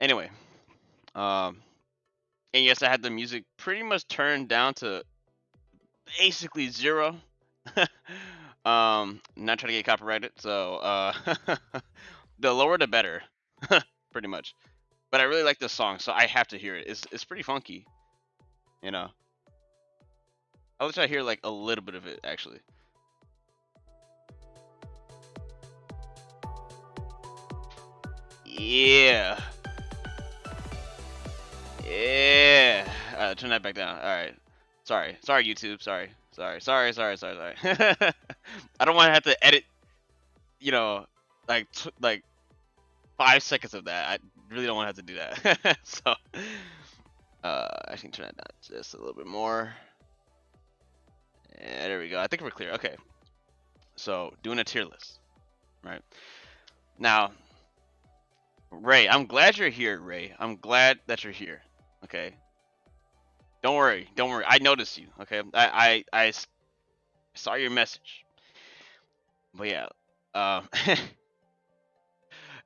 Anyway, um, and yes, I had the music pretty much turned down to basically zero. Not trying to get copyrighted, so the lower the better, pretty much. But I really like this song, so I have to hear it. It's pretty funky, you know. I wish I hear like a little bit of it actually. Yeah, yeah. Turn that back down. All right. Sorry, YouTube. Sorry. I don't want to have to edit, you know, like 5 seconds of that. I really don't want to have to do that. So, I can turn that down just a little bit more. Yeah, there we go. I think we're clear. Okay. So, doing a tier list, right? Now, Ray, I'm glad you're here, Ray. I'm glad that you're here. Okay. Don't worry. I noticed you. Okay. I saw your message. But yeah. I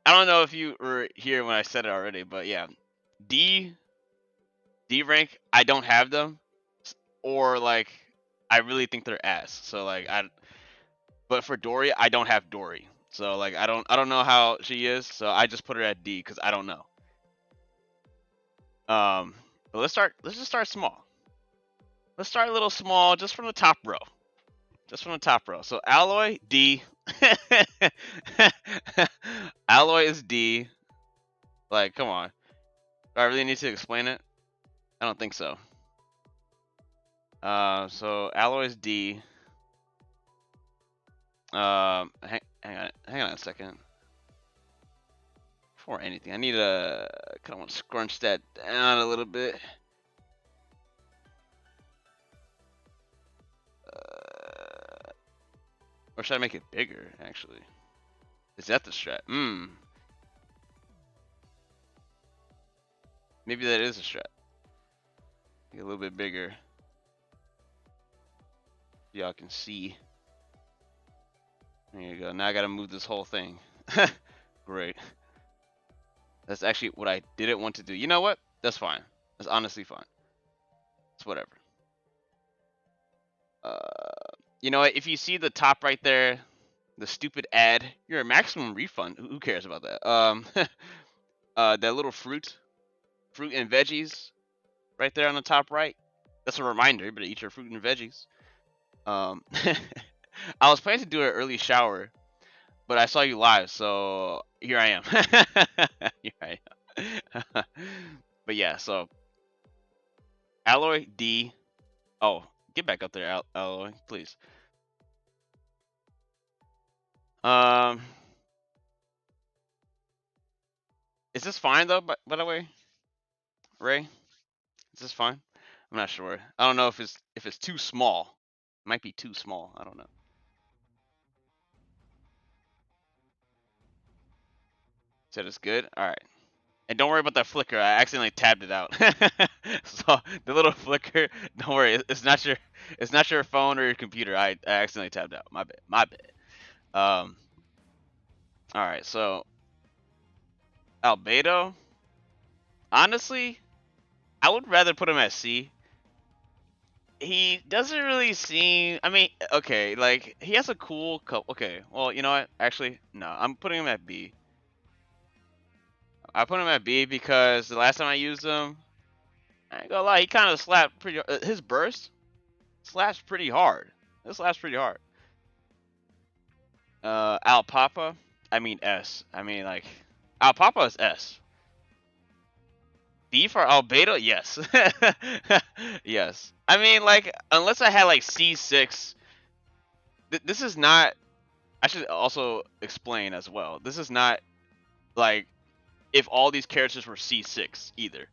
don't know if you were here when I said it already, but yeah. D rank, I don't have them, or like I really think they're ass. So like but for Dory, I don't have Dory. So like I don't know how she is. So I just put her at D because I don't know. But let's just start small. Let's start a little small, just from the top row. Just from the top row. So Alloy D. Alloy is D. Like, come on. Do I really need to explain it? I don't think so. So Alloy is D. Hang on a second. Before anything, I need to kind of want to scrunch that down a little bit. Or should I make it bigger? Actually, is that the strat? Maybe that is a strat. Make it a little bit bigger. Y'all can see. There you go. Now I gotta move this whole thing. Great. That's actually what I didn't want to do. You know what? That's fine. That's honestly fine. It's whatever. You know what? If you see the top right there, the stupid ad, you're a maximum refund. Who cares about that? That little fruit and veggies right there on the top right. That's a reminder. You better eat your fruit and veggies. I was planning to do an early shower, but I saw you live, so here I am. Here I am. But yeah, so Alloy D. Oh, get back up there, Alloy, please. Is this fine though? By the way, Ray, is this fine? I'm not sure. I don't know if it's too small. It might be too small. I don't know. Said it's good. All right. And don't worry about that flicker. I accidentally tabbed it out. So the little flicker. Don't worry. It's not your phone or your computer. I accidentally tabbed out. My bad. My bad. All right. So Albedo. Honestly, I would rather put him at C. He doesn't really seem. I mean, okay, like he has a cool couple. Okay, well, you know what? Actually, no. I'm putting him at B. I put him at B because the last time I used him, I ain't gonna lie, he kind of slapped pretty. His burst slaps pretty hard. It slaps pretty hard. Alpapa, I mean S. I mean like, Alpapa is S. D for Albedo, yes. Yes. I mean like, unless I had like C6, this is not. I should also explain as well. This is not like if all these characters were C6 either.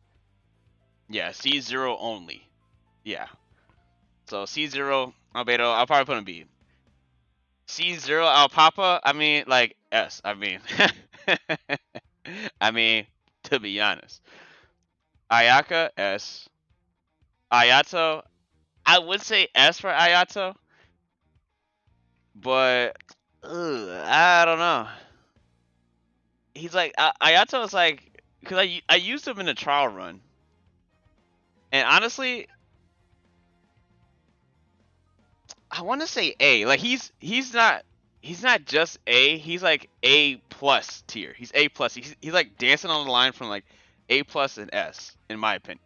Yeah, C0 only. Yeah. So C0 Albedo, I'll probably put him B. C0 Alpapa, I mean like S. I mean I mean, to be honest. Ayaka S. Ayato, I would say S for Ayato, but I don't know. He's like Ayato is like because I used him in a trial run, and honestly, I want to say A. Like he's not just A. He's like A plus tier. He's A plus. He's like dancing on the line from like A plus and S, in my opinion.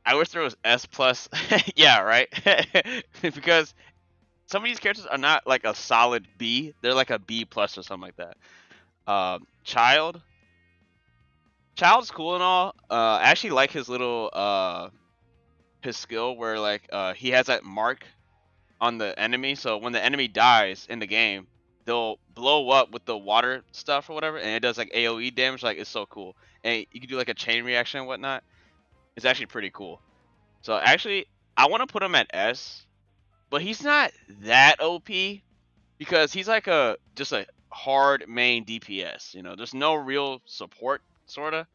I wish there was S plus. Yeah, right. Because some of these characters are not like a solid B. They're like a B plus or something like that. Child. Child's cool and all. I actually like his little his skill where like he has that mark on the enemy, so when the enemy dies in the game, they'll blow up with the water stuff or whatever, and it does like AoE damage. Like it's so cool, and you can do like a chain reaction and whatnot. It's actually pretty cool. So actually, I want to put him at S, but he's not that OP because he's like a just a hard main DPS. You know, there's no real support sorta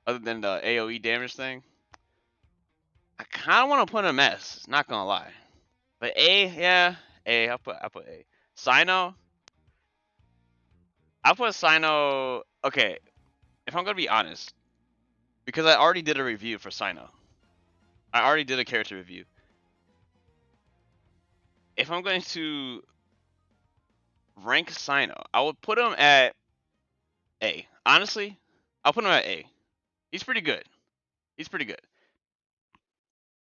other than the AoE damage thing. I kind of want to put him S. Not gonna lie. But A, yeah, A. I'll put A. Sino, I'll put Sino. Okay, if I'm gonna be honest, because I already did a review for Sino. I already did a character review. If I'm going to rank Sino, I would put him at A. Honestly, I'll put him at A. He's pretty good. He's pretty good.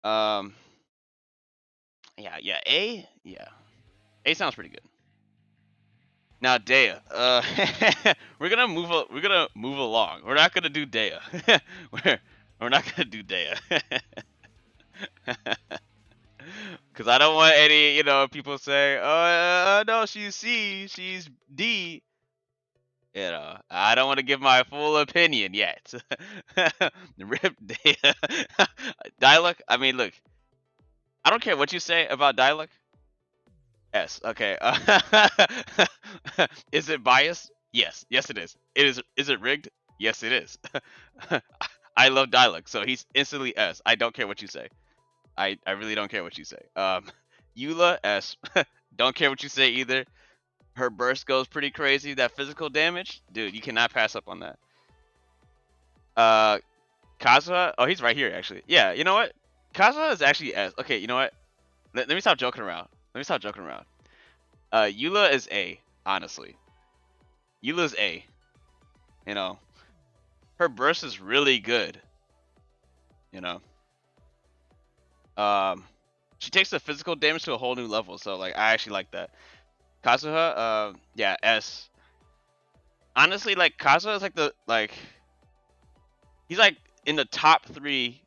Um, yeah, A, yeah, A sounds pretty good. Now Dea, we're gonna move along. We're not gonna do Dea. we're we're not gonna do Dea. Because I don't want any, people say, "Oh, no, she's C, she's D." I don't want to give my full opinion yet. Rip Dea. Diluc. I mean, look, I don't care what you say about Diluc. S. Okay. Is it biased? Yes. Yes, it is. It is. Is it rigged? Yes, it is. I love Diluc, so he's instantly S. I don't care what you say. I really don't care what you say. Eula S. Don't care what you say either. Her burst goes pretty crazy. That physical damage, dude, you cannot pass up on that. Uh, Kazuha. Oh, he's right here actually. Yeah, you know what? Kazuha is actually S. Okay, you know what? Let me stop joking around. Let me stop joking around. Eula is A. Honestly, Eula's A. You know, her burst is really good. You know, um, she takes the physical damage to a whole new level. So like, I actually like that. Kazuha, yeah, S. Honestly, like Kazuha is like he's like in the top 3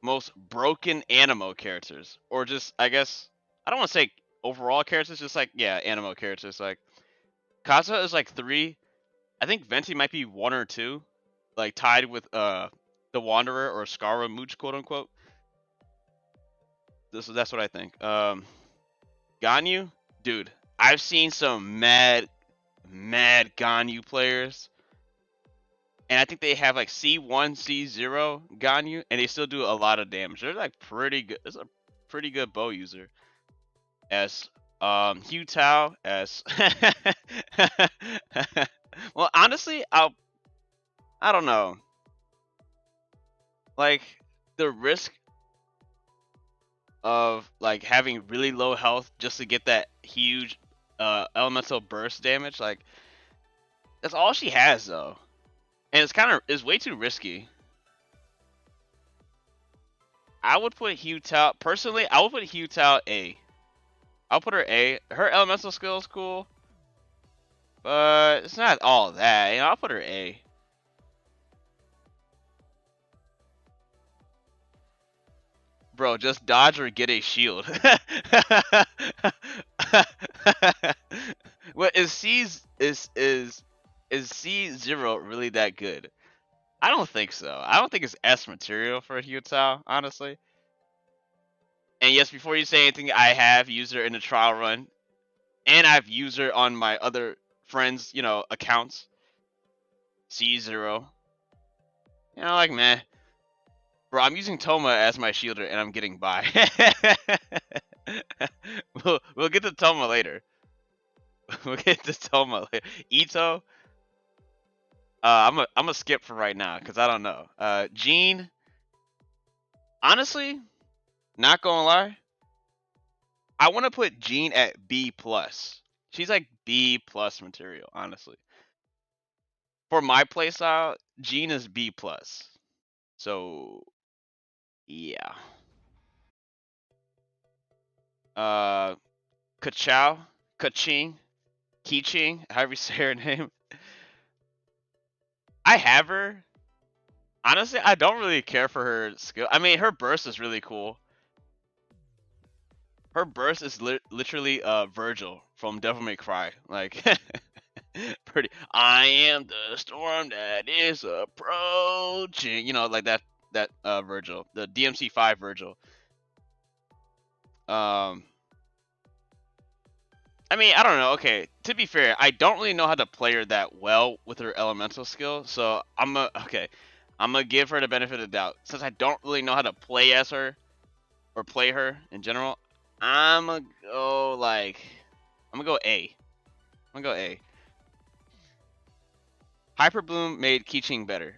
most broken animo characters, or just I guess I don't want to say overall characters, just like yeah, animo characters. Like Kazuha is like 3. I think Venti might be 1 or 2, like tied with the Wanderer or Scaramouche, quote unquote. That's what I think. Ganyu, dude, I've seen some mad Ganyu players, and I think they have like C1, C0 Ganyu, and they still do a lot of damage. They're like pretty good. It's a pretty good bow user. S. Hu Tao S. Well, honestly, I don't know. Like the risk of like having really low health just to get that huge elemental burst damage, like that's all she has though. And it's way too risky. I would put Hu Tao personally. I would put Hu Tao A. I'll put her A. Her elemental skill is cool, but it's not all that. I'll put her A. Bro, just dodge or get a shield. What is is C0 really that good? I don't think so. I don't think it's S material for Hu Tao, honestly. And yes, before you say anything, I have used her in a trial run, and I've used her on my other friends, accounts. C0. Like man, bro, I'm using Toma as my shielder, and I'm getting by. We'll get to Toma later. We'll get to Toma later. Ito. I'm a skip for right now because I don't know. Jean, honestly, not gonna lie, I want to put Jean at B plus. She's like B plus material, honestly. For my playstyle, Jean is B plus. So yeah. Uh, Kachao, Kaching, Kiching, however you say her name. I have her. Honestly, I don't really care for her skill. I mean, her burst is really cool. Her burst is literally Virgil from Devil May Cry. Like pretty. I am the storm that is approaching. You know, like that Virgil, the DMC5 Virgil. Um, I mean, I don't know. Okay, to be fair, I don't really know how to play her that well with her elemental skill. So I'm gonna give her the benefit of the doubt since I don't really know how to play as her or play her in general. I'm gonna go like I'm gonna go A. I'm gonna go A. Hyper Bloom made Keeching better.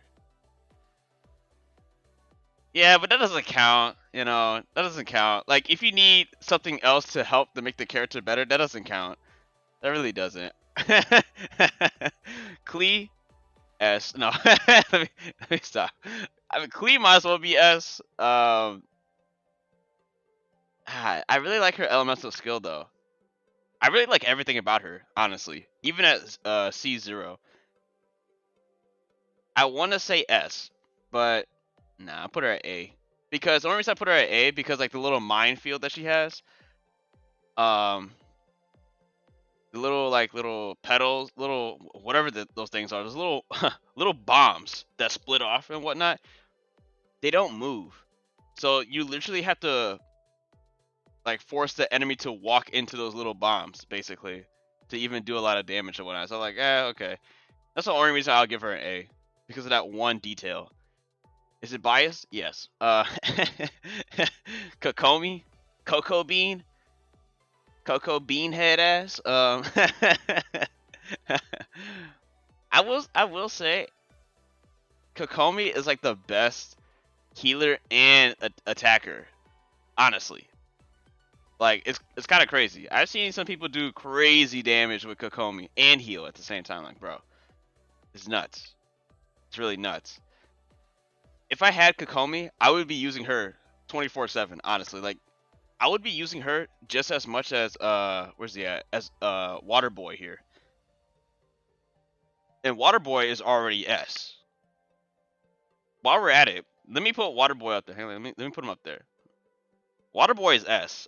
Yeah, but that doesn't count. You know, that doesn't count. Like, if you need something else to help to make the character better, that doesn't count. That really doesn't. Klee S. No, let me stop. I mean, Klee might as well be S. I really like her elemental skill though. I really like everything about her, honestly. Even at C0. I want to say S, but nah, I'll put her at A. Because the only reason I put her at A because like the little minefield that she has, um, the little petals, little whatever those things are, those little little bombs that split off and whatnot. They don't move, so you literally have to like force the enemy to walk into those little bombs, basically, to even do a lot of damage and whatnot. So I'm like, okay, that's the only reason I'll give her an A because of that one detail. Is it biased? Yes. Kokomi, Cocoa Bean, Cocoa Bean head ass. I will say, Kokomi is like the best healer and attacker. Honestly, like it's kind of crazy. I've seen some people do crazy damage with Kokomi and heal at the same time. Like, bro, it's nuts. It's really nuts. If I had Kokomi, I would be using her 24/7. Honestly, like I would be using her just as much as where's he at? As Water Boy here. And Water Boy is already S. While we're at it, let me put Water Boy up there. Hang on, let me put him up there. Water Boy is S.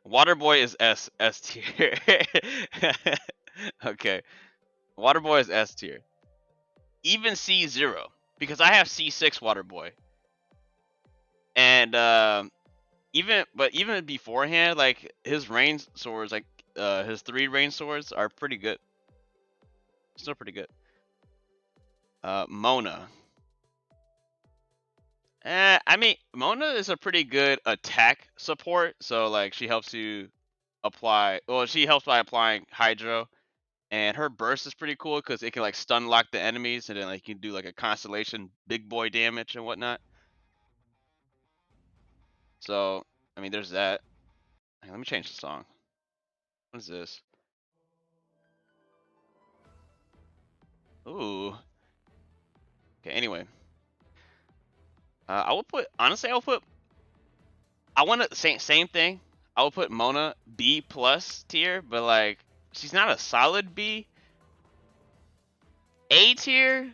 Water Boy is S tier. Okay. Water Boy is S tier. Even C0 because I have C6 Water Boy. And even beforehand, like his rain swords, like his 3 rain swords are pretty good. Still pretty good. Mona. I mean, Mona is a pretty good attack support. So like she helps you apply. Well, she helps by applying Hydro, and her burst is pretty cool because it can like stun lock the enemies, and then like you can do like a constellation big boy damage and whatnot. So I mean, there's that. Let me change the song. What is this? Ooh. Okay. Anyway, I will put honestly. I want to same thing. I will put Mona B plus tier, but like she's not a solid B. A tier.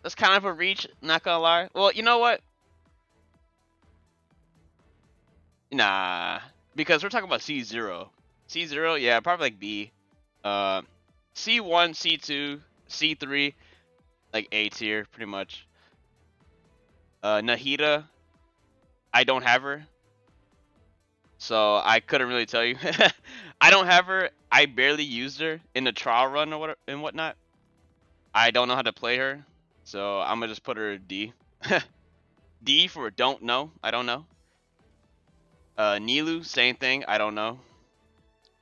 That's kind of a reach. Not gonna lie. Well, you know what? Nah, because we're talking about C0. C0, yeah, probably like B. Uh, C1, C2, C3, like A tier, pretty much. Nahida, I don't have her, so I couldn't really tell you. I don't have her. I barely used her in the trial run or what and whatnot. I don't know how to play her, so I'm gonna just put her D. D for don't know. I don't know. Nilu, same thing. I don't know.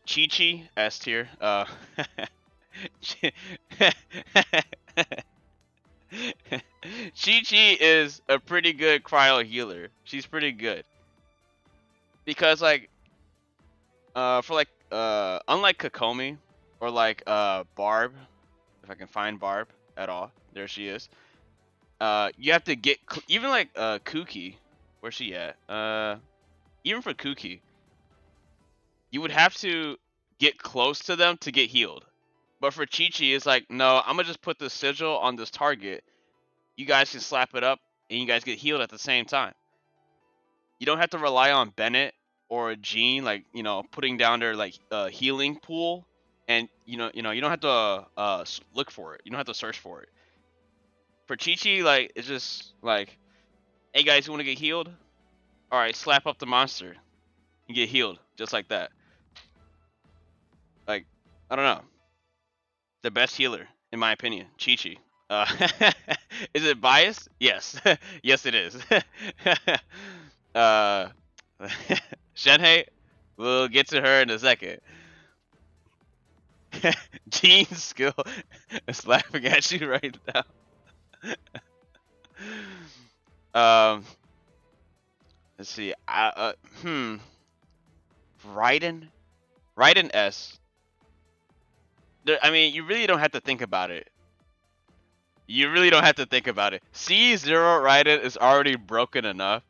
Chi S tier. Chi is a pretty good cryo healer. She's pretty good because like for like unlike Kokomi or like Barb, if I can find Barb at all, there she is. You have to get even like Kuki, where's she at? Even for Kuki, you would have to get close to them to get healed. But for Chi-Chi, it's like, no, I'm gonna just put the sigil on this target. You guys can slap it up, and you guys get healed at the same time. You don't have to rely on Bennett or Jean, like putting down their like healing pool, and you don't have to look for it. You don't have to search for it. For Chi-Chi, like it's just like, hey guys, you want to get healed? All right, slap up the monster and get healed just like that. Like, I don't know, the best healer in my opinion, Chi-Chi. Uh, is it biased? Yes, yes it is. uh, Shenhei, we'll get to her in a second. Jean's skill is laughing at you right now. um, let's see. Raiden, Raiden S. I mean, you really don't have to think about it. You really don't have to think about it. C0 Raiden is already broken enough.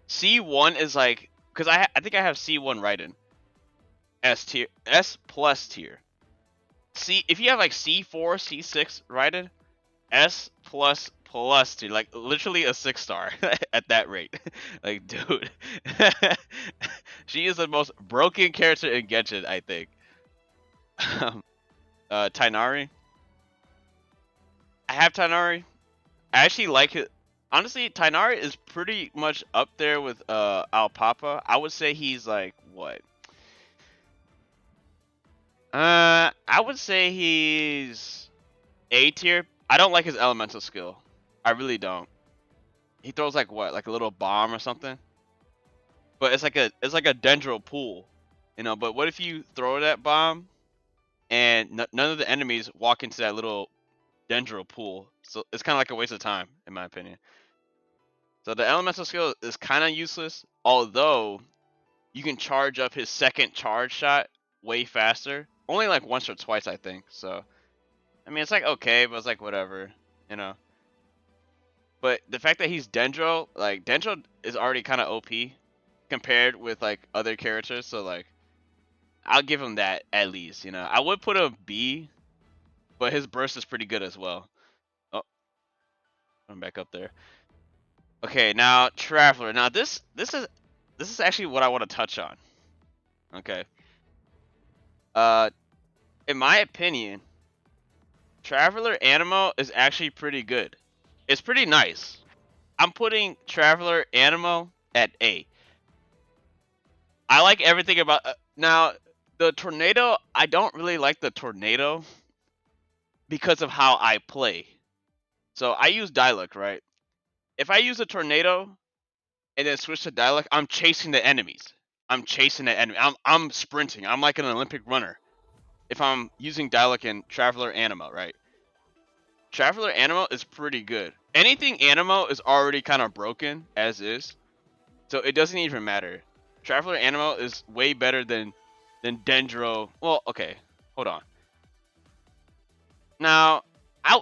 C1 is like, because I think I have C1 Raiden. S tier, S plus tier. C, if you have like C4, C6 Raiden, S plus plus tier, like literally a 6-star at that rate. Like, dude, she is the most broken character in Genshin, I think. Tainari. I have Tainari. I actually like it. Honestly, Tainari is pretty much up there with Alpapa. I would say he's like what? I would say he's A tier. I don't like his elemental skill. I really don't. He throws like what? Like a little bomb or something? But it's like a dendro pool. But what if you throw that bomb and none of the enemies walk into that little dendro pool? So it's kind of like a waste of time in my opinion. So the elemental skill is kind of useless, although you can charge up his second charge shot way faster. Only like once or twice, I think. So, I mean, it's like okay, but it's like whatever, you know. But the fact that he's Dendro, like Dendro is already kind of OP compared with like other characters. So like, I'll give him that at least. I would put a B, but his burst is pretty good as well. Oh, I'm back up there. Okay, now Traveler. Now this is actually what I want to touch on. Okay. Uh, in my opinion, Traveler Animo is actually pretty good. It's pretty nice. I'm putting Traveler Animo at A. I like everything about now the tornado. I don't really like the tornado because of how I play. So I use Diluc, right? If I use a tornado and then switch to Diluc, I'm chasing the enemies. I'm chasing the enemy. I'm sprinting. I'm like an Olympic runner. If I'm using Diluc and Traveler Animo, right? Traveler Animo is pretty good. Anything Animo is already kind of broken as is, so it doesn't even matter. Traveler Animo is way better than Dendro. Well, okay, hold on. Now,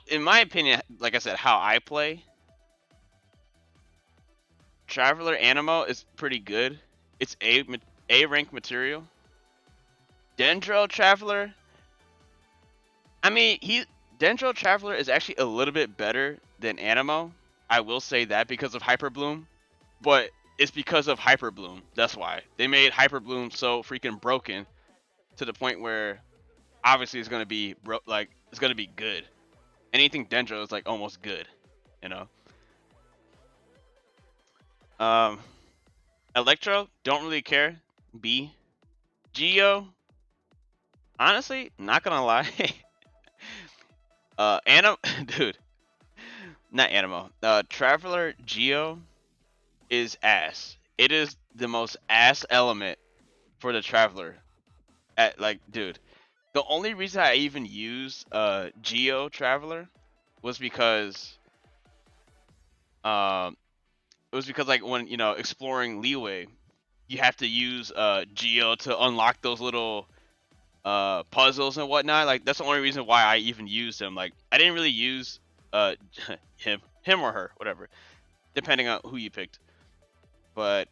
in my opinion, like I said, how I play, Traveler Animo is pretty good. It's A rank material. Dendro Traveler, I mean, Dendro Traveler is actually a little bit better than Animo. I will say that because of Hyper Bloom, but it's because of Hyper Bloom. That's why they made Hyper Bloom so freaking broken to the point where obviously it's gonna be like it's gonna be good. Anything Dendro is like almost good, you know. Um, Electro, don't really care. B, Geo, honestly, not gonna lie. Animo, dude, not Animo. Traveler Geo is ass. It is the most ass element for the Traveler. Like, dude, the only reason I even used Geo Traveler was because Um, it was because like when exploring Leeway, you have to use Geo to unlock those little puzzles and whatnot. Like that's the only reason why I even used him. Like I didn't really use uh him or her, whatever, depending on who you picked. But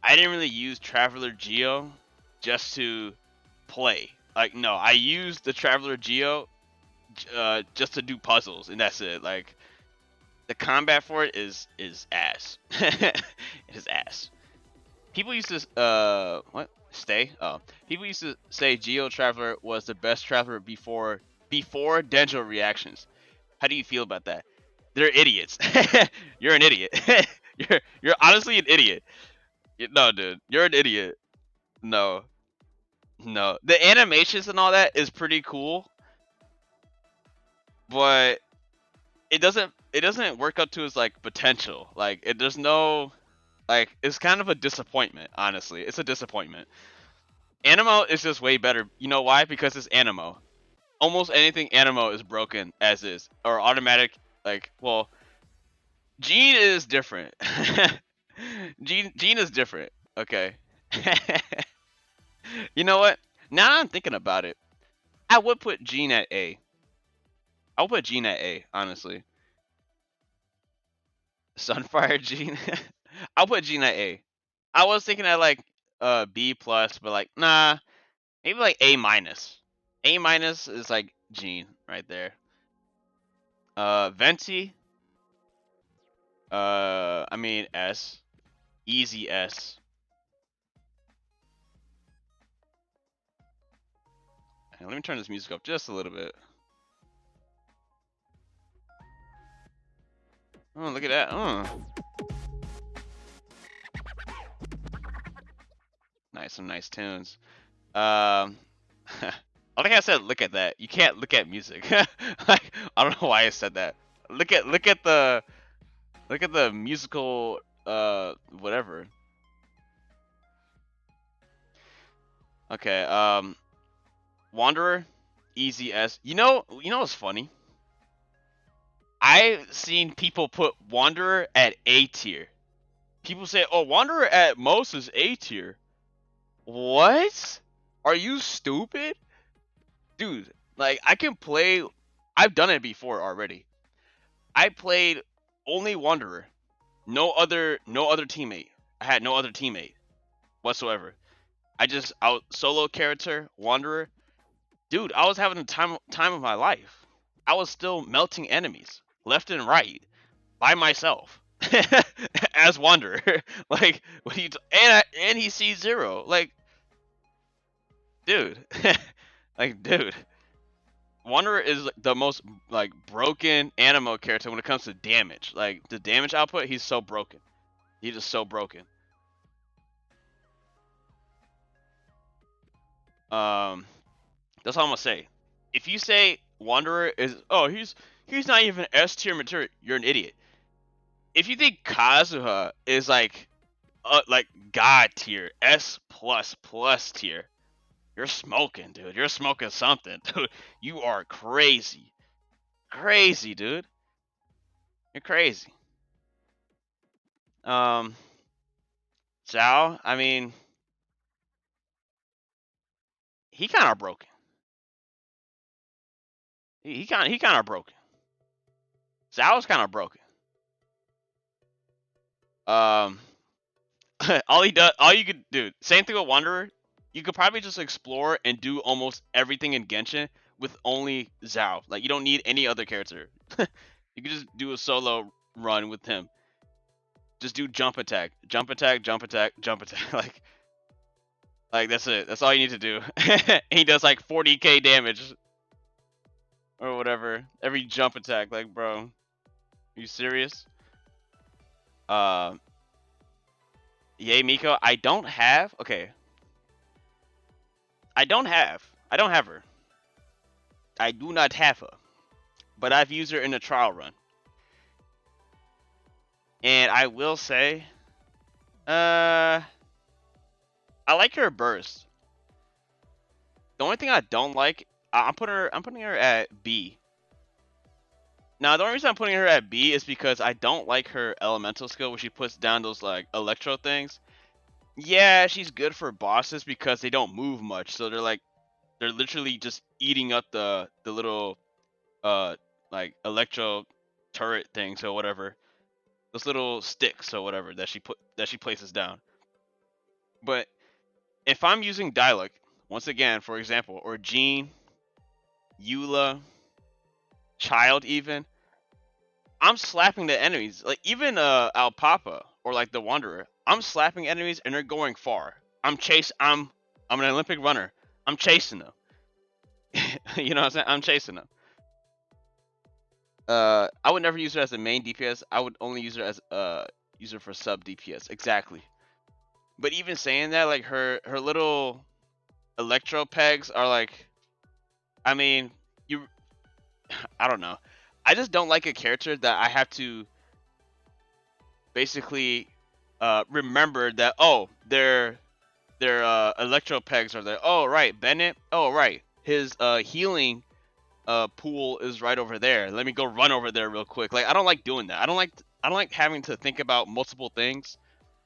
I didn't really use Traveler Geo just to play. Like no, I used the Traveler Geo just to do puzzles, and that's it. Like the combat for it is ass. It is ass. People used to what stay? Oh, people used to say Geo Traveler was the best traveler before Denjo reactions. How do you feel about that? They're idiots. You're an idiot. You're honestly an idiot. No, dude, you're an idiot. No, no. The animations and all that is pretty cool, but it doesn't work up to its like potential. Like there's no like it's kind of a disappointment. Honestly, it's a disappointment. Animo is just way better. You know why? Because it's Animo. Almost anything Animo is broken as is or automatic. Like well, Gene is different. Gene is different. Okay. You know what? Now I'm thinking about it. I would put Gene at A. I would put Gene at A, honestly. Sunfire Gene. I'll put Gene at A. I was thinking at like B plus, but like nah, maybe like A minus. A minus is like Gene right there. Venti. I mean S. Easy S. Let me turn this music up just a little bit. Oh, look at that. Nice, some nice tunes. I think I said look at that. You can't look at music. Like I don't know why I said that. Look at the musical whatever. Okay, Wanderer, easy S. You know what's funny? I've seen people put Wanderer at A tier. People say, "Oh, Wanderer at most is A tier." What? Are you stupid? Dude, like I can play I've done it before already. I played only Wanderer. No other teammate. I had no other teammate whatsoever. I just out solo character, Wanderer. Dude, I was having the time of my life. I was still melting enemies left and right by myself as Wanderer. Like what he and he sees zero. Like dude, like dude. Wanderer is like, the most like broken Animo character when it comes to damage. Like the damage output, he's so broken. He's just so broken. Um, that's all I'm gonna say. If you say Wanderer is he's not even S tier material, you're an idiot. If you think Kazuha is like God tier, S plus plus tier, you're smoking, dude. You're smoking something, dude. You are crazy, crazy, dude. You're crazy. Um, Zhao, I mean, he kind of broken. He kind of broken. Zhao's kind of broken. Um, all you could do, same thing with Wanderer. You could probably just explore and do almost everything in Genshin with only Zhao. Like you don't need any other character. You could just do a solo run with him. Just do jump attack, jump attack, jump attack, jump attack. Like that's it. That's all you need to do. He does like 40k damage or whatever every jump attack. Like, bro, are you serious? Uh, Yay, Miko. I don't have. Okay, I don't have. I don't have her. I do not have her, but I've used her in a trial run, and I will say, I like her burst. The only thing I don't like, I'm putting her at B. Now, the only reason I'm putting her at B is because I don't like her elemental skill where she puts down those like electro things. Yeah, she's good for bosses because they don't move much, so they're literally just eating up the little uh like electro turret things or whatever, those little sticks or whatever that she places down. But if I'm using Diluc, once again, for example, or Jean, Eula, Child even, I'm slapping the enemies. Like even Alpapa or like the Wanderer, I'm slapping enemies and they're going far. I'm an Olympic runner. I'm chasing them. You know what I'm saying? I'm chasing them. I would never use her as a main DPS. I would only use her as use her for sub DPS. Exactly. But even saying that, like her little electro pegs are like, I mean, you, I don't know. I just don't like a character that I have to basically remember that, oh, their electro pegs are there. Oh right, Bennett. Oh right, his healing pool is right over there. Let me go run over there real quick. Like I don't like doing that. I don't like having to think about multiple things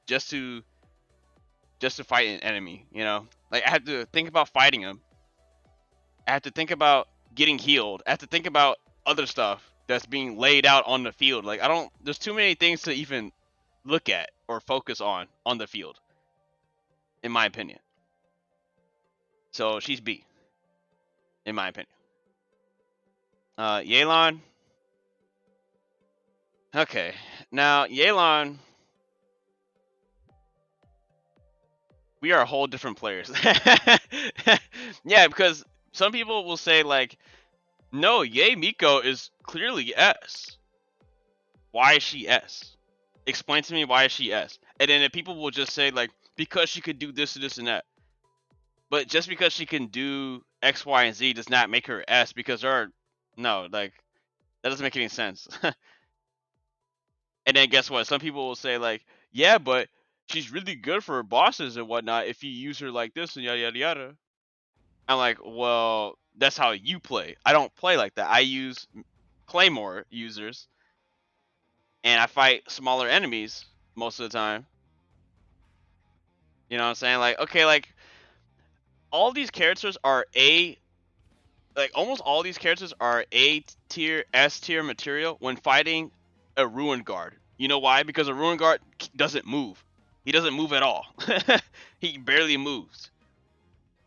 just to fight an enemy. You know, like I have to think about fighting him. I have to think about getting healed. I have to think about other stuff that's being laid out on the field. Like I don't. There's too many things to even look at or focus on the field, in my opinion. So she's B, in my opinion. Yelan. Okay, now Yelan, we are a whole different players. Yeah, because some people will say like, no, Ye Miko is clearly S. Why is she S? Explain to me why is she S? And then people will just say like, because she could do this and this and that. But just because she can do X, Y, and Z does not make her S because there are no, like that doesn't make any sense. And then guess what? Some people will say like, yeah, but she's really good for bosses and whatnot if you use her like this and yada yada yada. I'm like, well, that's how you play. I don't play like that. I use Claymore users and I fight smaller enemies most of the time. You know what I'm saying? Like, okay, like all these characters are like almost all these characters are A tier, S tier material when fighting a Ruin Guard. You know why? Because a Ruin Guard doesn't move. He doesn't move at all. He barely moves.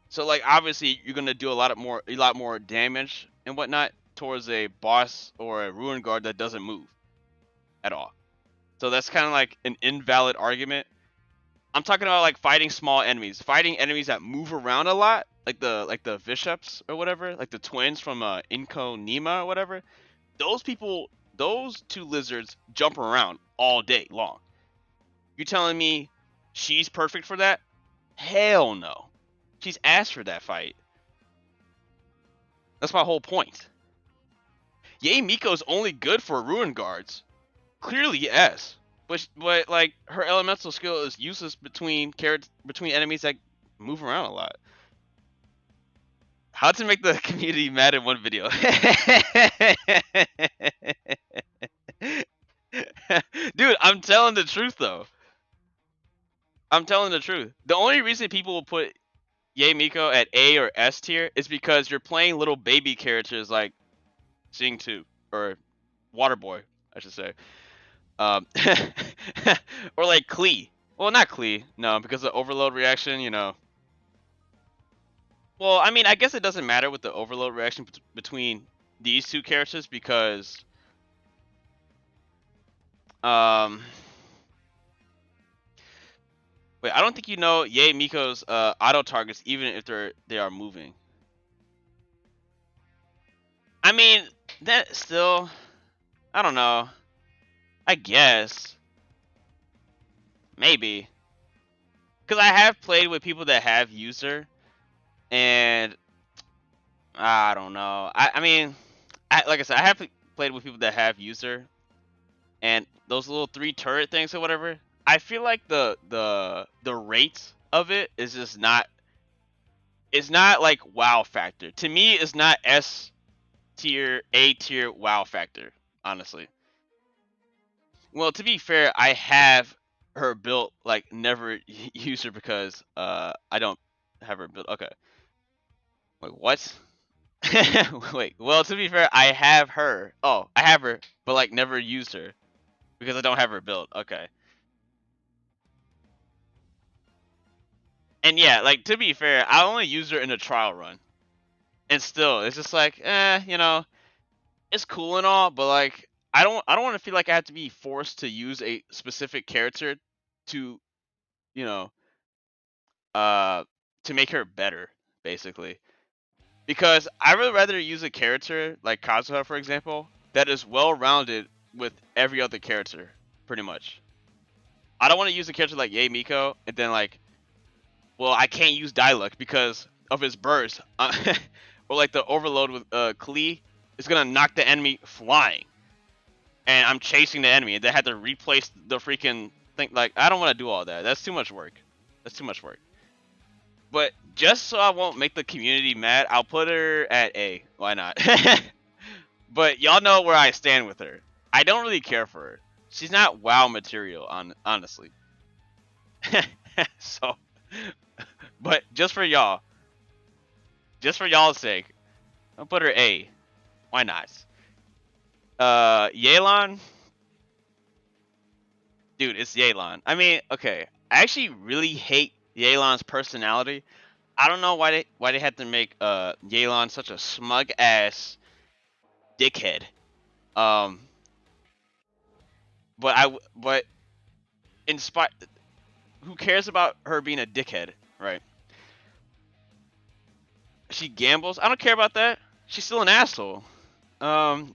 So like obviously you're gonna do a lot more damage and whatnot towards a boss or a Ruin Guard that doesn't move at all. So that's kind of like an invalid argument. I'm talking about like fighting enemies that move around a lot, like the Bishops or whatever, like the twins from Inko Nima or whatever. Those people, those two lizards jump around all day long. You telling me she's perfect for that? Hell no. She's asked for that fight. That's my whole point. Yay Miko's only good for Ruin Guards. Clearly, yes. But like her elemental skill is useless between enemies that move around a lot. How to make the community mad in one video. Dude, I'm telling the truth though. I'm telling the truth. The only reason people will put Yay Miko at A or S tier is because you're playing little baby characters like Sing 2 or Waterboy, I should say. Um, or like Klee. Well, not Klee, no, because the overload reaction, you know. Well, I mean, I guess it doesn't matter with the overload reaction between these two characters because, um, wait, I don't think you know Yay Miko's auto targets even if they are moving. I mean, that still, I don't know. I guess maybe because I have played with people that have used her, and I don't know. I mean, like I said, I have played with people that have used her, and those little 3 turret things or whatever. I feel like the rate of it is just not. It's not like wow factor. To me, it's not S tier, A tier wow factor. honestly. Well, to be fair, I have her built, like never use her because I don't have her built. Okay. Wait, what? Wait. Well, to be fair, I have her. Oh, I have her, but like never used her because I don't have her built. Okay. And yeah, like to be fair, I only use her in a trial run, and still, it's just like, it's cool and all, but like, I don't want to feel like I have to be forced to use a specific character to, you know, uh, to make her better, basically. Because I would rather use a character like Kazuha, for example, that is well rounded with every other character, pretty much. I don't want to use a character like Yae Miko and then like, well, I can't use Diluc because of his burst, or like the overload with Klee is gonna knock the enemy flying, and I'm chasing the enemy, and they had to replace the freaking thing. Like, I don't want to do all that. That's too much work. That's too much work. But just so I won't make the community mad, I'll put her at A. Why not? But y'all know where I stand with her. I don't really care for her. She's not WoW material, honestly. So, but just for y'all's sake, I'll put her A. Why not? Yelan, dude, it's Yelan. I mean, okay, I actually really hate Yelan's personality. I don't know why they had to make Yelan such a smug ass dickhead. Um, but in spite, who cares about her being a dickhead, right? She gambles. I don't care about that. She's still an asshole. Um,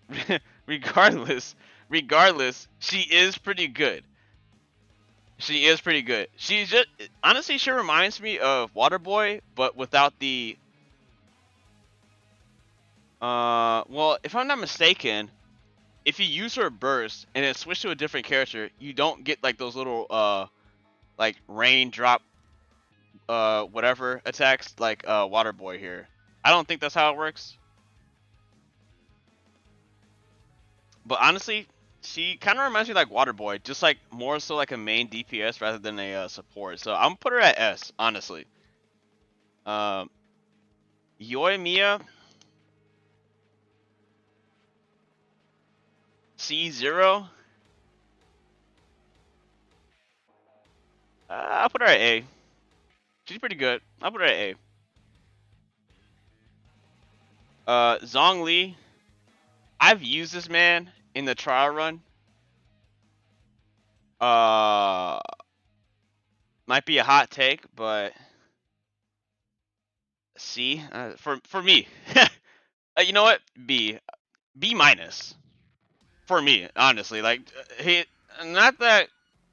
regardless, regardless, she is pretty good. She is pretty good. She's just honestly, she reminds me of Waterboy, but without the well, if I'm not mistaken, if you use her burst and then switch to a different character, you don't get like those little like raindrop whatever attacks like Waterboy here. I don't think that's how it works. But honestly, she kind of reminds me like Waterboy, just like more so like a main DPS rather than a support. So I'm gonna put her at S, honestly. Um, Yoimiya C0. I'll put her at A. She's pretty good. I'll put her at A. Zhongli. I've used this man in the trial run. Uh, might be a hot take, but C for me. You know what? B minus for me, honestly. Like he not that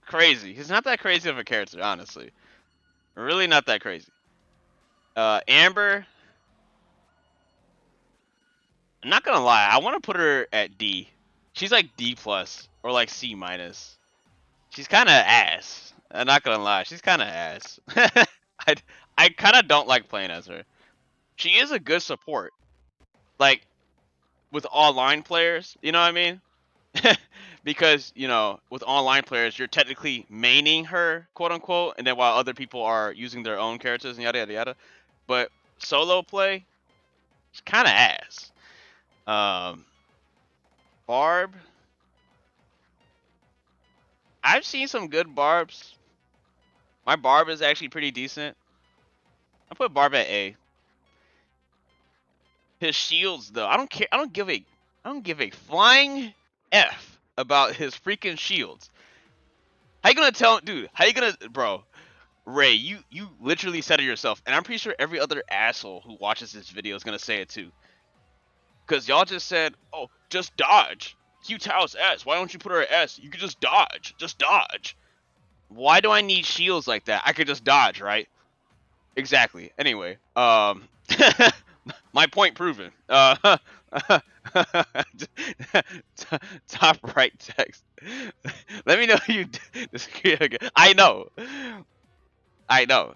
crazy. He's not that crazy of a character, honestly. Really not that crazy. Amber. I'm not gonna lie. I want to put her at D. She's like D plus or like C minus. She's kind of ass. I'm not gonna lie. She's kind of ass. I I kind of don't like playing as her. She is a good support. Like with online players, you know what I mean? Because with online players, you're technically maining her, quote unquote, and then while other people are using their own characters and yada yada yada. But solo play, it's kind of ass. Um, Barb, I've seen some good Barbs. My Barb is actually pretty decent. I put Barb at A. His shields, though, I don't care. I don't give a flying f about his freaking shields. How you gonna tell, dude? How you gonna, bro? Ray, you literally said it yourself, and I'm pretty sure every other asshole who watches this video is gonna say it too. Cause y'all just said, "Oh, just dodge." Q Tao's S. Why don't you put her at S? You could just dodge. Just dodge. Why do I need shields like that? I could just dodge, right? Exactly. Anyway, my point proven. Top right text. Let me know you disagree again. I know. I know.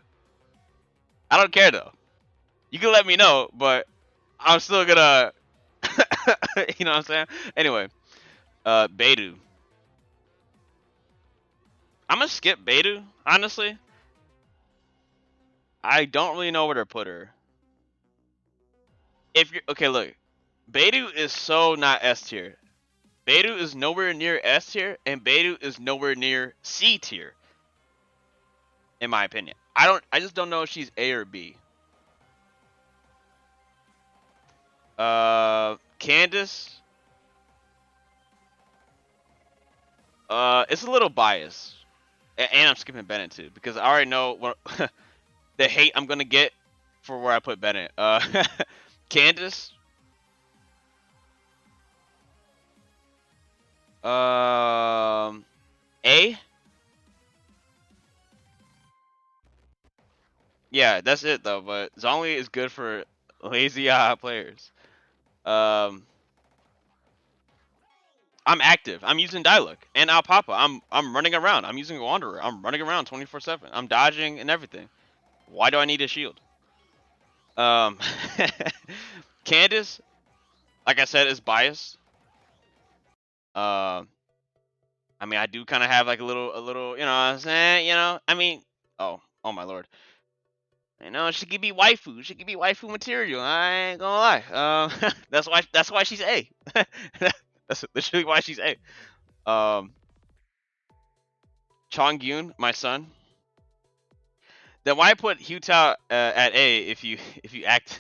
I don't care though. You can let me know, but I'm still gonna. You know what I'm saying? Anyway, Beidou. I'm gonna skip Beidou, honestly. I don't really know where to put her. If you're okay, look, Beidou is so not S tier. Beidou is nowhere near S tier, and Beidou is nowhere near C tier, in my opinion. I just don't know if she's A or B. Candace. It's a little biased, and I'm skipping Bennett too because I already know what the hate I'm gonna get for where I put Bennett. Candace. A. Yeah, that's it though. But Zhongli is good for lazy players. Um, I'm active. I'm using Diluc and Alpapa. I'm running around. I'm using Wanderer. I'm running around 24/7. I'm dodging and everything. Why do I need a shield? Um, Candace, like I said, is biased. Um, I mean, I do kind of have like a little, you know what I'm saying? You know, I mean, oh my lord. You know, she could be waifu. She could be waifu material. I ain't gonna lie. That's why she's A. That's literally why she's A. Chongyun, my son. Then why put Hutao at A if you act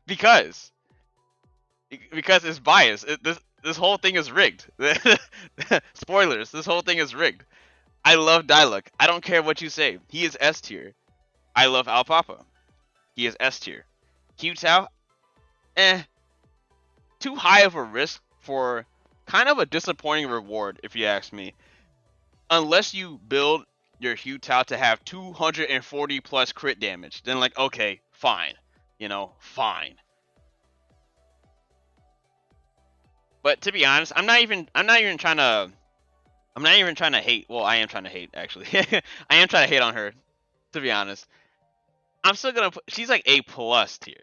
because it's biased. This whole thing is rigged. Spoilers. This whole thing is rigged. I love Diluc. I don't care what you say. He is S tier. I love Alpapa. He is S tier. Hutao, too high of a risk for kind of a disappointing reward, if you ask me. Unless you build your Hutao to have 240 plus crit damage, then like okay, fine, you know, fine. But to be honest, I'm not even trying to hate. Well, I am trying to hate actually. I am trying to hate on her. To be honest, I'm still gonna put. She's like A plus tier.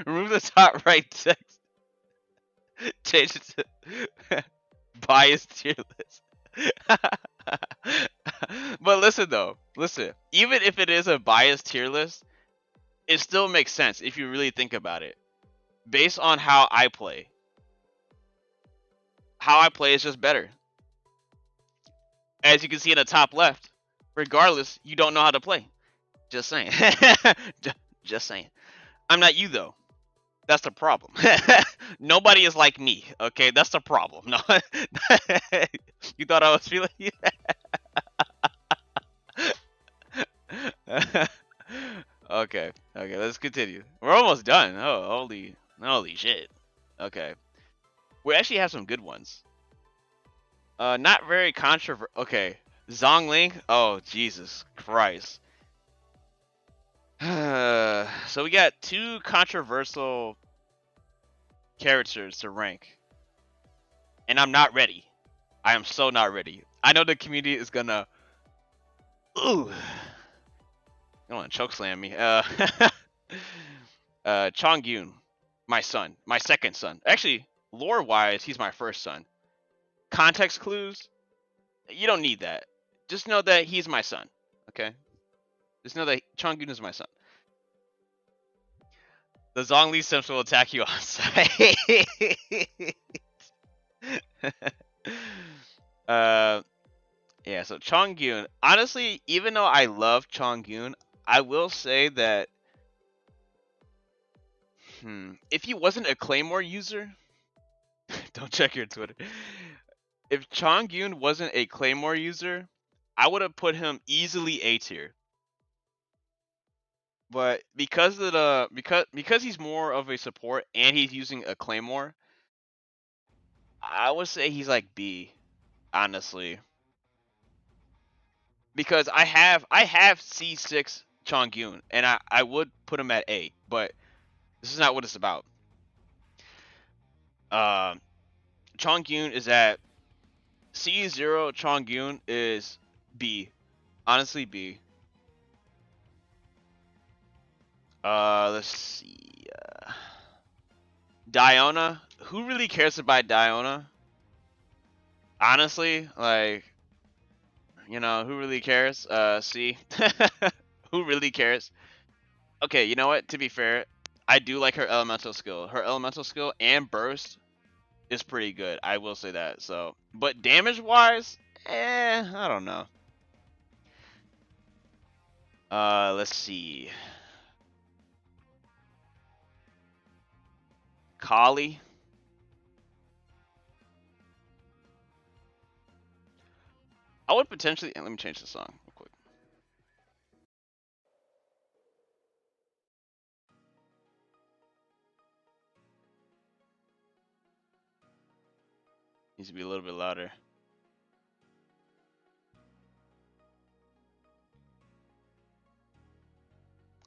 Remove the top right text. Change it to biased tier list. But listen though, listen. Even if it is a biased tier list, it still makes sense if you really think about it. Based on how I play. How I play is just better. As you can see in the top left, regardless, you don't know how to play. Just saying. Just saying. I'm not you though. That's the problem. Nobody is like me. Okay, that's the problem. No, you thought I was feeling you. Okay, let's continue. We're almost done. Oh, holy shit. Okay, we actually have some good ones. Not very controversial. Okay, Zhongling. Oh, Jesus Christ. So we got two controversial characters to rank, and I'm not ready. I am so not ready. I know the community is gonna. Ooh. You don't want to chokeslam me. Chongyun, my son, my second son. Actually, lore-wise, he's my first son. Context clues, you don't need that. Just know that he's my son. Okay. Just know that Chongyun is my son. The Zhongli Sims will attack you on sight. Yeah, so Chongyun. Honestly, even though I love Chongyun, I will say that if he wasn't a Claymore user, don't check your Twitter. If Chongyun wasn't a Claymore user, I would have put him easily A tier. But because of the because he's more of a support and he's using a Claymore, I would say he's like B, honestly. Because I have C6 Chongyun and I would put him at A, but this is not what it's about. Chongyun is at C0 Chongyun is B. Honestly, B. Let's see. Diona. Who really cares about Diona? Honestly, like, who really cares? C. Who really cares? Okay, you know what? To be fair, I do like her elemental skill. Her elemental skill and burst is pretty good. I will say that. So, but damage wise, I don't know. Let's see. Kali. I would potentially. Let me change the song real quick. Needs to be a little bit louder.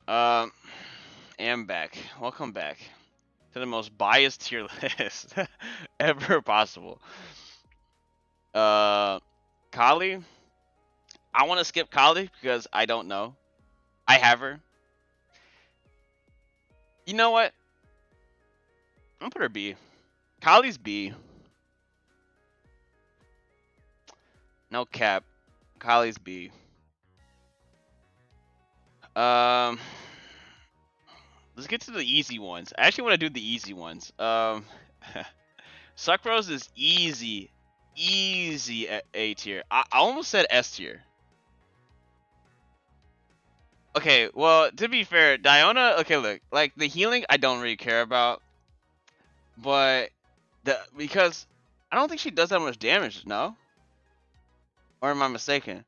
Am back. Welcome back to the most biased tier list ever possible. Kali. I want to skip Kali because I don't know. I have her. You know what? I'm gonna put her B. Kali's B. No cap. Kali's B. Um, let's get to the easy ones. I actually want to do the easy ones. Sucrose is easy at A tier. I almost said S tier. Okay, well, to be fair, Diona, okay, look, like, the healing I don't really care about, but because I don't think she does that much damage, no? Or am I mistaken?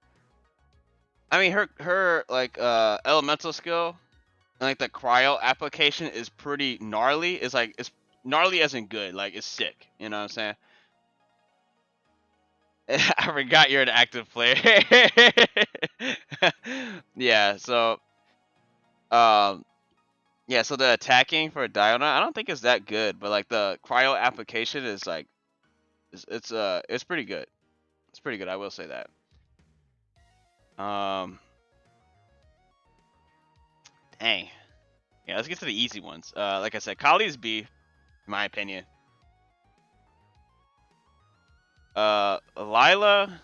I mean, her like elemental skill and like the cryo application is pretty gnarly. It's gnarly as in good, like it's sick. You know what I'm saying? I forgot you're an active player. Yeah, so yeah, so the attacking for Diona, I don't think it's that good, but like the cryo application is like it's pretty good. It's pretty good, I will say that. Dang. Yeah, let's get to the easy ones. Like I said, Kali's B, in my opinion. Lila.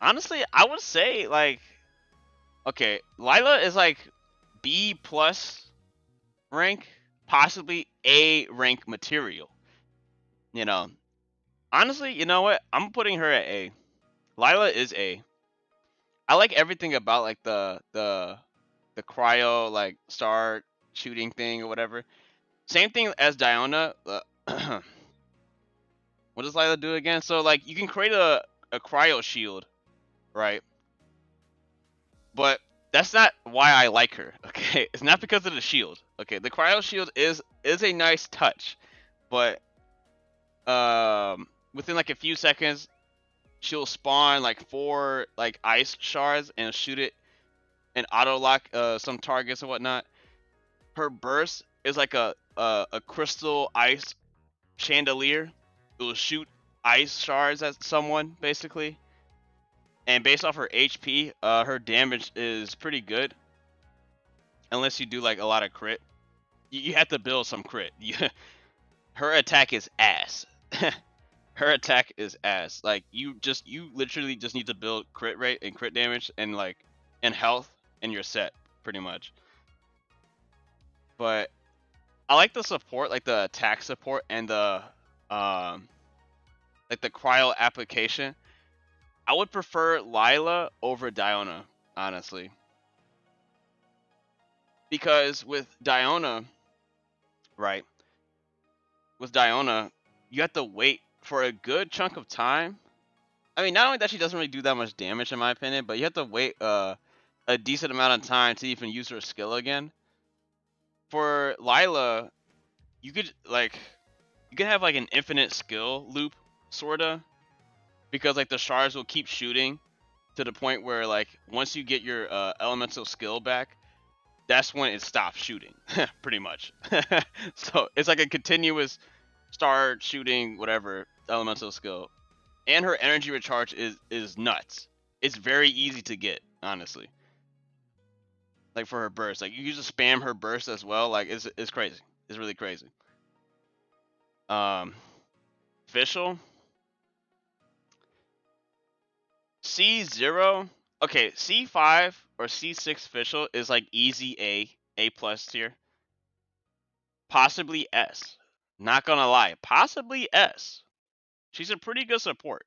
Honestly, I would say like, okay, Lila is like B plus rank, possibly A rank material. You know, honestly, you know what? I'm putting her at A. Lila is A. I like everything about like the cryo like star shooting thing or whatever. Same thing as Diona. What does Lila do again? So like you can create a cryo shield, right? But that's not why I like her. Okay, it's not because of the shield. Okay, the cryo shield is a nice touch, but within like a few seconds, she'll spawn like 4 like ice shards and shoot it and auto lock some targets and whatnot. Her burst is like a crystal ice chandelier. It will shoot ice shards at someone basically. And based off her HP, her damage is pretty good. Unless you do like a lot of crit. You have to build some crit. Her attack is ass. Her attack is ass. Like you literally just need to build crit rate and crit damage and like and health and you're set pretty much. But I like the support, like the attack support and the like the cryo application. I would prefer Lila over Diona, honestly. Because with Diona, right? With Diona, you have to wait for a good chunk of time. I mean, not only that she doesn't really do that much damage in my opinion, but you have to wait a decent amount of time to even use her skill again. For Lila, you could have like an infinite skill loop sorta, because like the shards will keep shooting to the point where like once you get your elemental skill back, that's when it stops shooting, pretty much. So it's like a continuous star shooting, whatever elemental skill, and her energy recharge is nuts. It's very easy to get, honestly. Like for her burst, like you just spam her burst as well. Like it's crazy. It's really crazy. Official C0. Okay, C5 or C6 official is like easy A plus tier. Possibly S. Not gonna lie, possibly S. She's a pretty good support.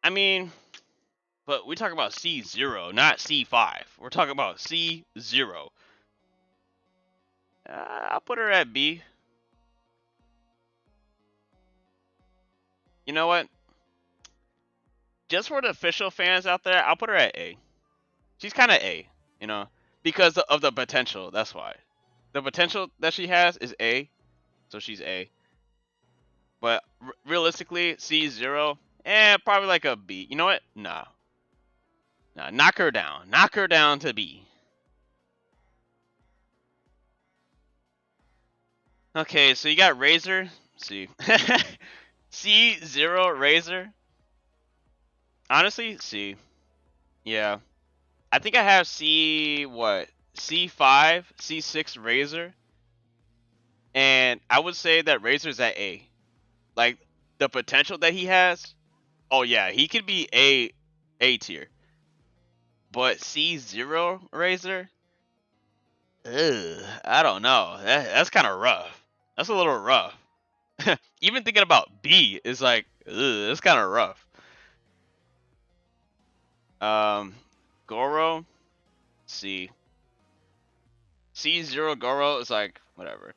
I mean, but we talk about C0, not C5. We're talking about C0. I'll put her at B. You know what? Just for the official fans out there, I'll put her at A. She's kind of A, you know, because of the potential. That's why. The potential that she has is A, so she's A. But realistically, C0, probably like a B. You know what? Nah. Knock her down. Knock her down to B. Okay, so you got Razor. C. C0 Razor. Honestly, C. Yeah. I think I have C5, C6 Razor. And I would say that Razor's at A. Like the potential that he has. Oh yeah, he could be A tier. But C0 Razor, I don't know. That's kind of rough. That's a little rough. Even thinking about B is like, it's kind of rough. Goro, C. C0 Goro is like whatever.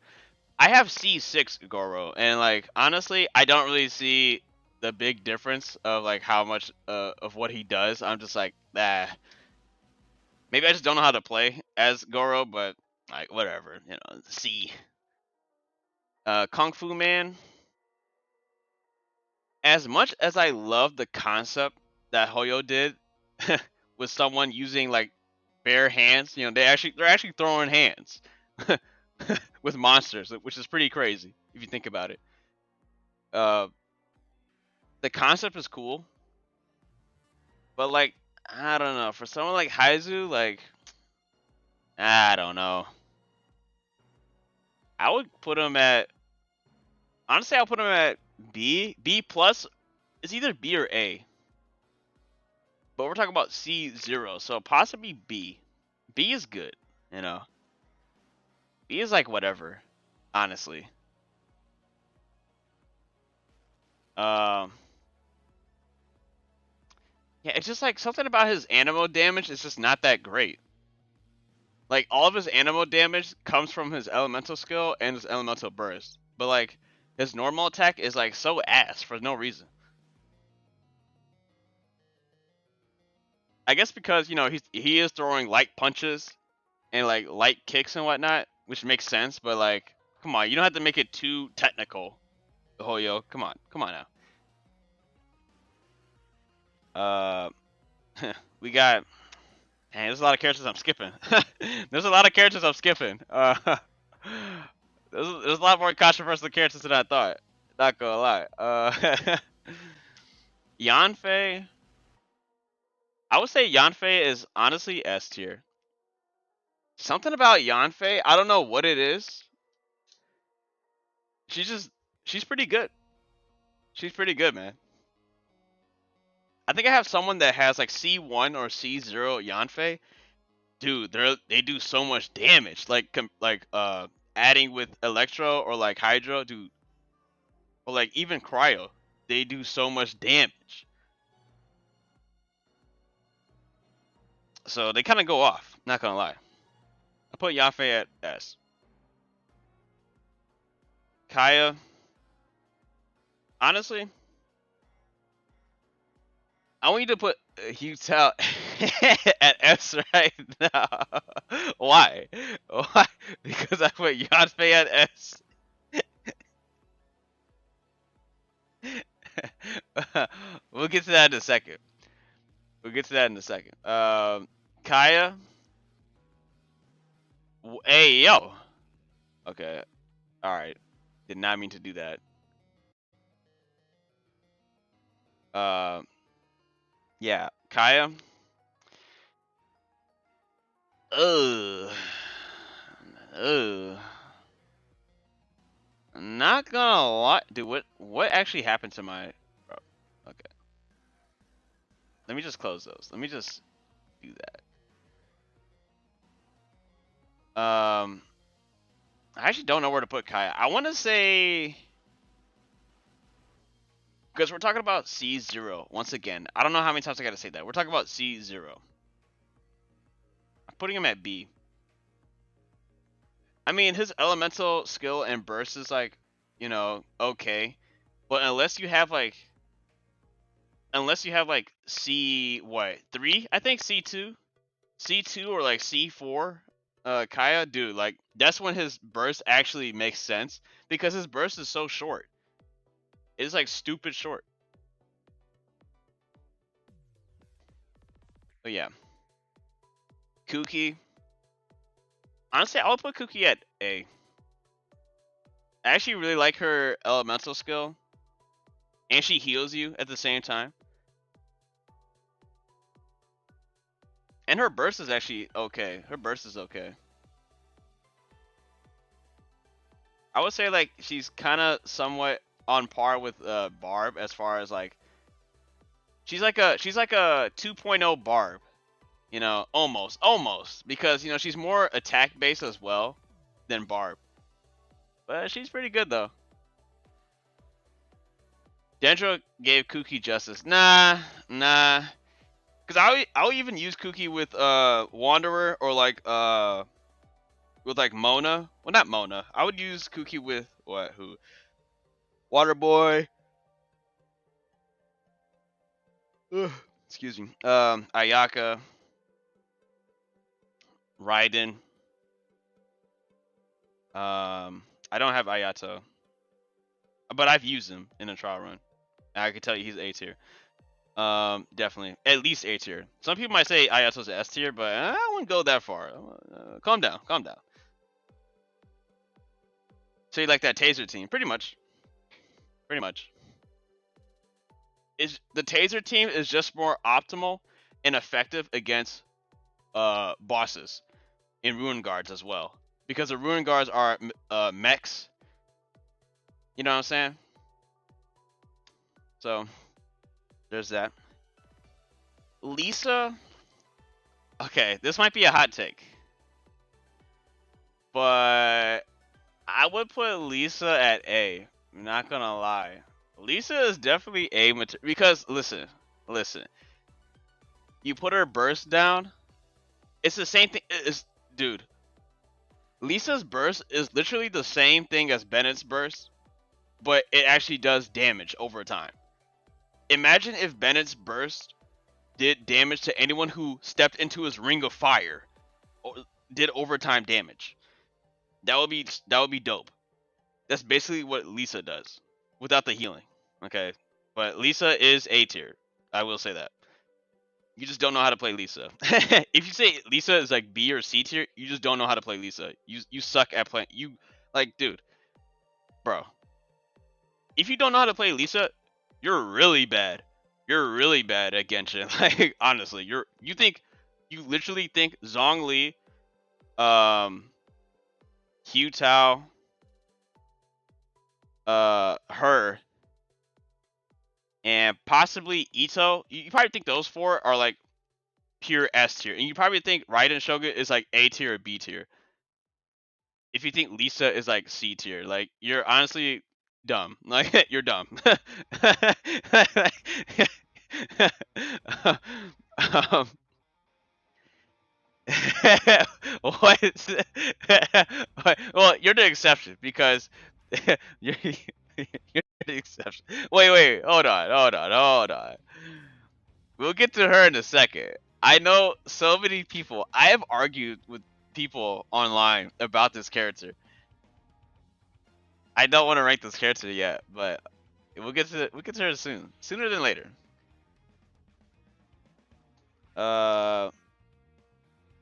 I have C6 Goro, and like honestly, I don't really see the big difference of like how much of what he does. I'm just like, maybe I just don't know how to play as Goro, but like whatever, you know. C. Kung Fu Man. As much as I love the concept that Hoyo did with someone using like bare hands, you know, they're actually throwing hands with monsters, which is pretty crazy if you think about it. Uh, the concept is cool, but like I don't know, for someone like Haizu, like I don't know. I would put him at honestly, I'll put him at B. B plus. It's either B or A. But we're talking about C0, so possibly B. B is good, you know. B is like whatever, honestly. Um, yeah, it's just like something about his animo damage is just not that great. Like all of his animo damage comes from his elemental skill and his elemental burst, but like his normal attack is like so ass for no reason. I guess because you know he is throwing light punches and like light kicks and whatnot, which makes sense. But like, come on, you don't have to make it too technical. Hoyo, come on now. We got. Man, there's a lot of characters I'm skipping. There's a lot of characters I'm skipping. There's a lot more controversial characters than I thought. Not gonna lie. Yanfei. I would say Yanfei is honestly S tier. Something about Yanfei, I don't know what it is. She's just, she's pretty good. She's pretty good, man. I think I have someone that has like C1 or C0 Yanfei. Dude, they do so much damage. Like adding with Electro or like Hydro, dude, or like even Cryo, they do so much damage. So they kind of go off. Not gonna lie. I put Yanfei at S. Kaya, honestly, I want you to put Hutel at S right now. Why? Why? Because I put Yanfei at S. We'll get to that in a second. We'll get to that in a second. Kaya. Hey yo. Okay. All right. Did not mean to do that. Uh, yeah, Kaya. Ugh. Ugh. Not gonna lie, dude. What actually happened to my? Bro, okay. Let me just close those. Let me just do that. I actually don't know where to put Kaya. I want to say because we're talking about C0 once again. I don't know how many times I got to say that. We're talking about C0. I'm putting him at B. I mean, his elemental skill and burst is like, okay, but unless you have like C what 3, I think C2 or like C4, Kaya, dude, like that's when his burst actually makes sense because his burst is so short. It's like stupid short. But yeah, Kuki. Honestly, I would put Kuki at A. I actually really like her elemental skill, and she heals you at the same time. And her burst is actually okay. Her burst is okay. I would say like she's kind of somewhat on par with Barb as far as like she's like a 2.0 Barb, almost because she's more attack based as well than Barb, but she's pretty good though. Dendro gave Kuki justice. Nah, because I'll even use Kuki with Wanderer or like with like Mona. Well, not Mona. I would use Kuki with what? Who? Waterboy. Ugh, excuse me. Ayaka, Raiden. I don't have Ayato, but I've used him in a trial run. And I can tell you he's A tier. Definitely at least A tier. Some people might say Ayato's S tier, but I wouldn't go that far. Calm down, calm down. So you like that Taser team? Pretty much. Pretty much. Is the Taser team is just more optimal and effective against bosses and Ruin Guards as well, because the Ruin Guards are mechs. You know what I'm saying? So there's that. Lisa. Okay, this might be a hot take, but I would put Lisa at A. I'm not gonna lie. Lisa is definitely A because listen. You put her burst down. It's the same thing. Dude. Lisa's burst is literally the same thing as Bennett's burst, but it actually does damage over time. Imagine if Bennett's burst did damage to anyone who stepped into his ring of fire, or did overtime damage. That would be dope. That's basically what Lisa does without the healing. Okay, but Lisa is A tier. I will say that. You just don't know how to play Lisa. If you say Lisa is like B or C tier, you just don't know how to play Lisa. You suck at playing. You like, dude, bro. If you don't know how to play Lisa, you're really bad. You're really bad at Genshin. Like honestly, you literally think Zhongli, um, Hu Tao, her, and possibly Ito. You probably think those four are like pure S tier, and you probably think Raiden Shogun is like A tier or B tier. If you think Lisa is like C tier, like you're honestly dumb. Like you're dumb. um, what? Well, you're the exception because you're the exception. Wait, hold on. We'll get to her in a second. I know so many people. I have argued with people online about this character. I don't want to rank this character yet, but we'll get to her soon, sooner than later. Uh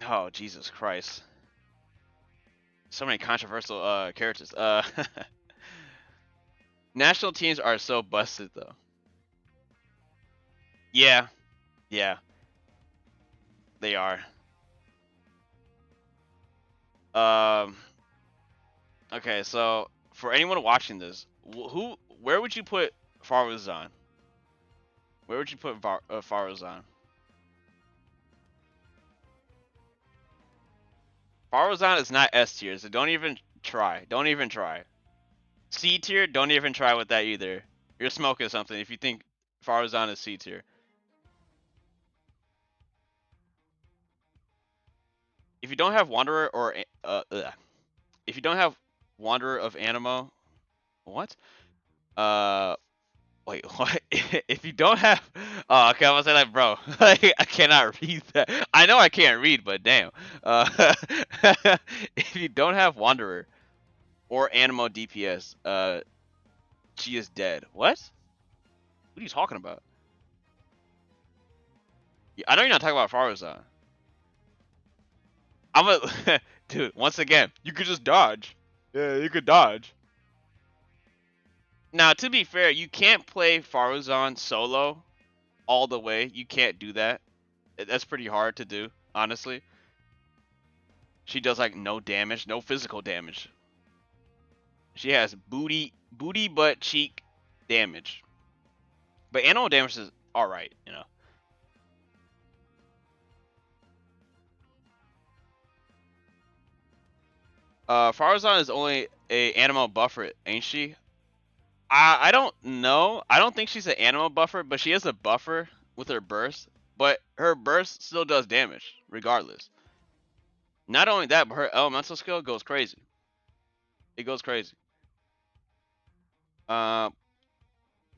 oh, Jesus Christ. So many controversial characters. National teams are so busted though. Yeah, yeah, they are. Um, okay, so for anyone watching this, where would you put Faruzan? Where would you put Faruzan? Faruzan is not S tier, so don't even try. Don't even try. C tier, don't even try with that either. You're smoking something if you think Faruzan is C tier. If you don't have Wanderer or if you don't have Wanderer of Animo, what? Uh, wait, what? If you don't have, oh, okay, I'm gonna say like, bro, like, I cannot read that. I know I can't read, but damn. If you don't have Wanderer or Animo DPS, she is dead. What? What are you talking about? Yeah, I know you're not talking about Faruzan. I'm a dude. Once again, you could just dodge. Yeah, you could dodge. Now, to be fair, you can't play Faruzan solo all the way. You can't do that. That's pretty hard to do, honestly. She does like no damage, no physical damage. She has booty, butt, cheek damage. But animal damage is alright, you know. Faruzan is only a animal buffer, ain't she? I don't know. I don't think she's an animal buffer, but she is a buffer with her burst. But her burst still does damage, regardless. Not only that, but her elemental skill goes crazy. It goes crazy. Uh,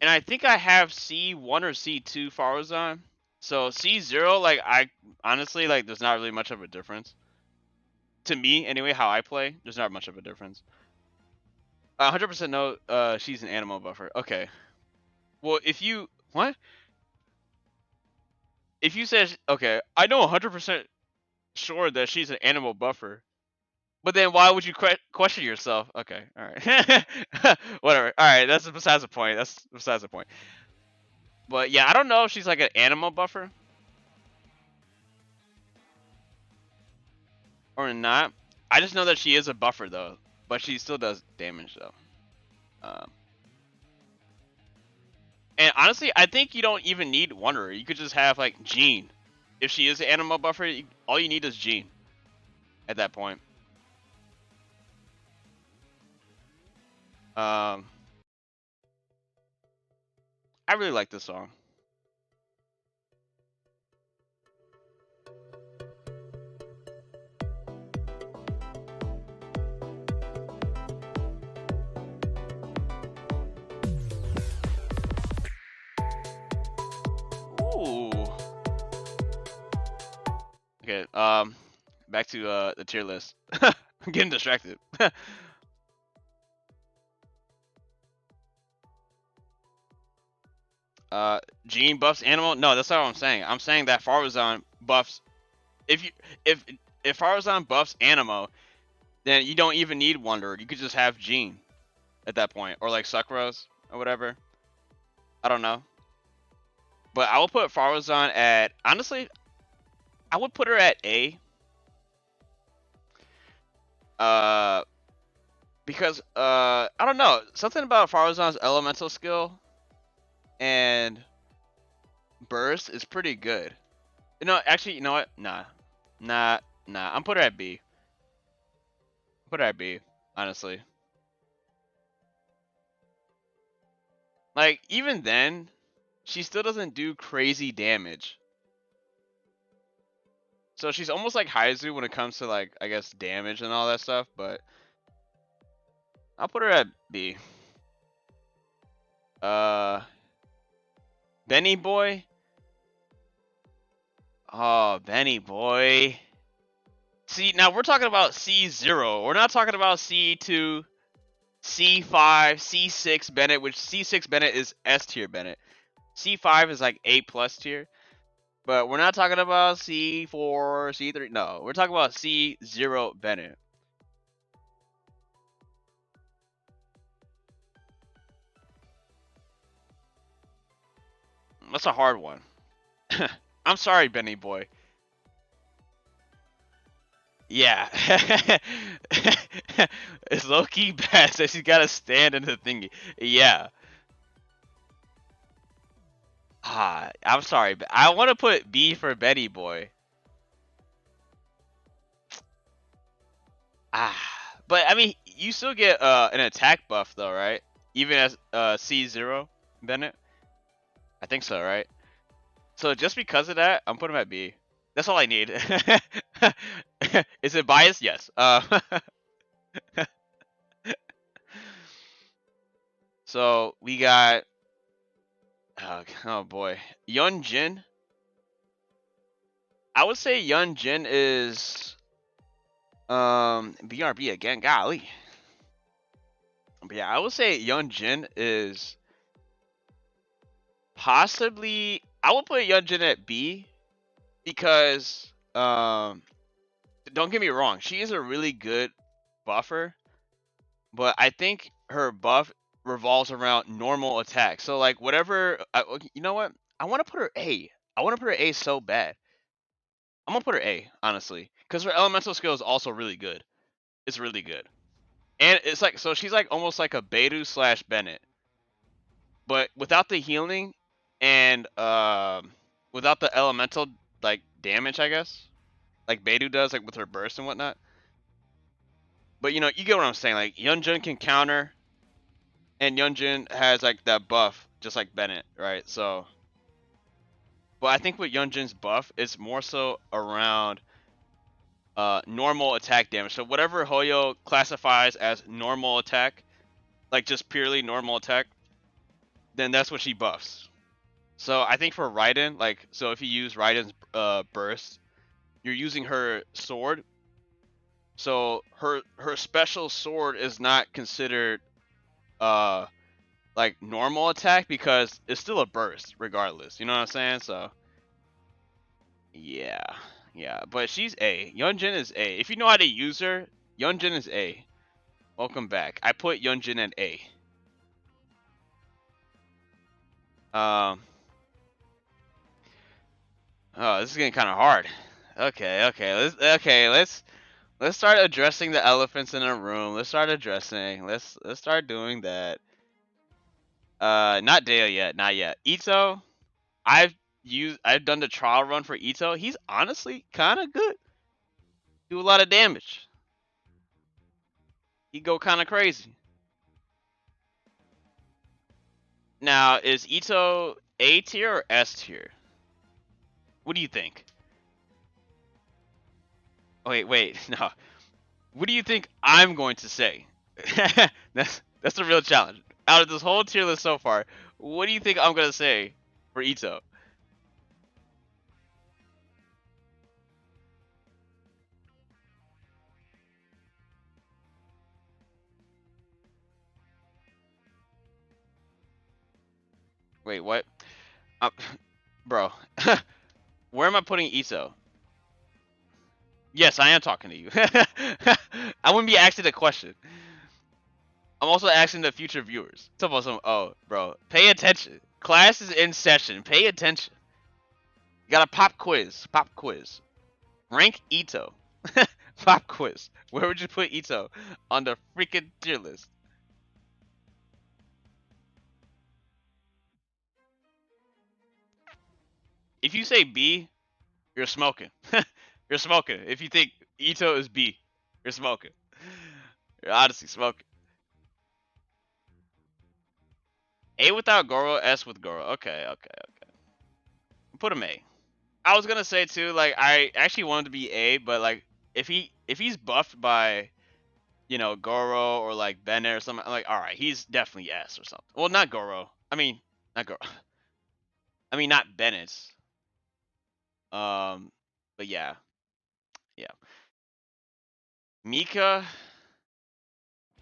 and I think I have C1 or C2 Faruzan. So C0, like I honestly like, there's not really much of a difference. To me, anyway, how I play, there's not much of a difference. 100% no, she's an animal buffer. Okay. Well, if you what? If you said okay, I know 100% sure that she's an animal buffer. But then why would you question yourself? Okay, all right, whatever. All right, that's besides the point. That's besides the point. But yeah, I don't know if she's like an animal buffer or not. I just know that she is a buffer though, but she still does damage though. Um, and honestly, I think you don't even need Wanderer. You could just have like Jean. If she is an animal buffer, all you need is Jean at that point. Um, I really like this song. Ooh. Okay. Back to the tier list. I'm getting distracted. Gene buffs animal. No, that's not what I'm saying. I'm saying that Faruzan buffs. If you if if Faruzan buffs Animo, then you don't even need Wanderer. You could just have Gene at that point, or like Sucrose or whatever. I don't know, but I will put Faruzan at, honestly, I would put her at A. Uh, because I don't know, something about Faruzan's elemental skill and burst is pretty good. No, actually, you know what? Nah. I'm put her at B. Put her at B, honestly. Like, even then, she still doesn't do crazy damage. So she's almost like Haizu when it comes to, like, I guess, damage and all that stuff, but I'll put her at B. Benny Boy? Oh, Benny Boy. See, now we're talking about C0. We're not talking about C2, C5, C6 Bennett, which C6 Bennett is S tier Bennett. C5 is like A plus tier. But we're not talking about C4, C3. No, we're talking about C0 Bennett. That's a hard one. I'm sorry, Benny boy. Yeah. It's low key bad. Says he's gotta stand in the thingy. Yeah. I'm sorry, but I want to put B for Benny boy. Ah, but I mean, you still get an attack buff though, right? Even as C0 Bennett. I think so, right? So just because of that, I'm putting him at B. That's all I need. Is it biased? Yes. So we got oh boy, Yun Jin. I would say Yun Jin is BRB again. Golly. But yeah, I would say Yun Jin is possibly. I would put Yun Jin at B because don't get me wrong, she is a really good buffer, but I think her buff revolves around normal attack. So like whatever, you know what? I want to put her A. I want to put her A so bad. I'm gonna put her A honestly, because her elemental skill is also really good. It's really good, and it's like so she's like almost like a Beidou slash Bennett, but without the healing and without the elemental like damage, I guess, like Beidou does, like with her burst and whatnot. But you know, you get what I'm saying. Like Yunjin can counter, and Yunjin has like that buff, just like Bennett, right? So, but I think with Yunjin's buff, it's more so around normal attack damage. So whatever Hoyo classifies as normal attack, like just purely normal attack, then that's what she buffs. So I think for Raiden, like so if you use Raiden's burst, you're using her sword. So her special sword is not considered uh like normal attack because it's still a burst regardless. You know what I'm saying? So yeah, yeah. But she's A. Yunjin is A. If you know how to use her, Yunjin is A. Welcome back. I put Yunjin at A. Um. Oh, this is getting kind of hard. Let's start addressing the elephants in the room. Let's start addressing. Let's start doing that. Not Deo yet. Not yet. Ito. I've done the trial run for Ito. He's honestly kind of good. Do a lot of damage. He go kind of crazy. Now, is Ito A tier or S tier? What do you think? Wait, no. What do you think I'm going to say? That's the real challenge. Out of this whole tier list so far, what do you think I'm gonna say for Ito? Wait, what? Uh, bro, where am I putting Ito? Yes, I am talking to you. I wouldn't be asking the question. I'm also asking the future viewers. Talk about some. Oh, bro, pay attention. Class is in session. Pay attention. You got a pop quiz. Pop quiz. Rank Ito. Pop quiz. Where would you put Ito on the freaking tier list? If you say B, you're smoking. You're smoking. If you think Ito is B, you're smoking. You're honestly smoking. A without Goro, S with Goro. Okay. Put him A. I was gonna say too, like I actually wanted to be A, but like if he's buffed by Goro or like Bennett or something, I'm like all right, he's definitely S or something. Well, not Goro. I mean, not Goro. I mean, not Bennett. Um, but yeah. Mika.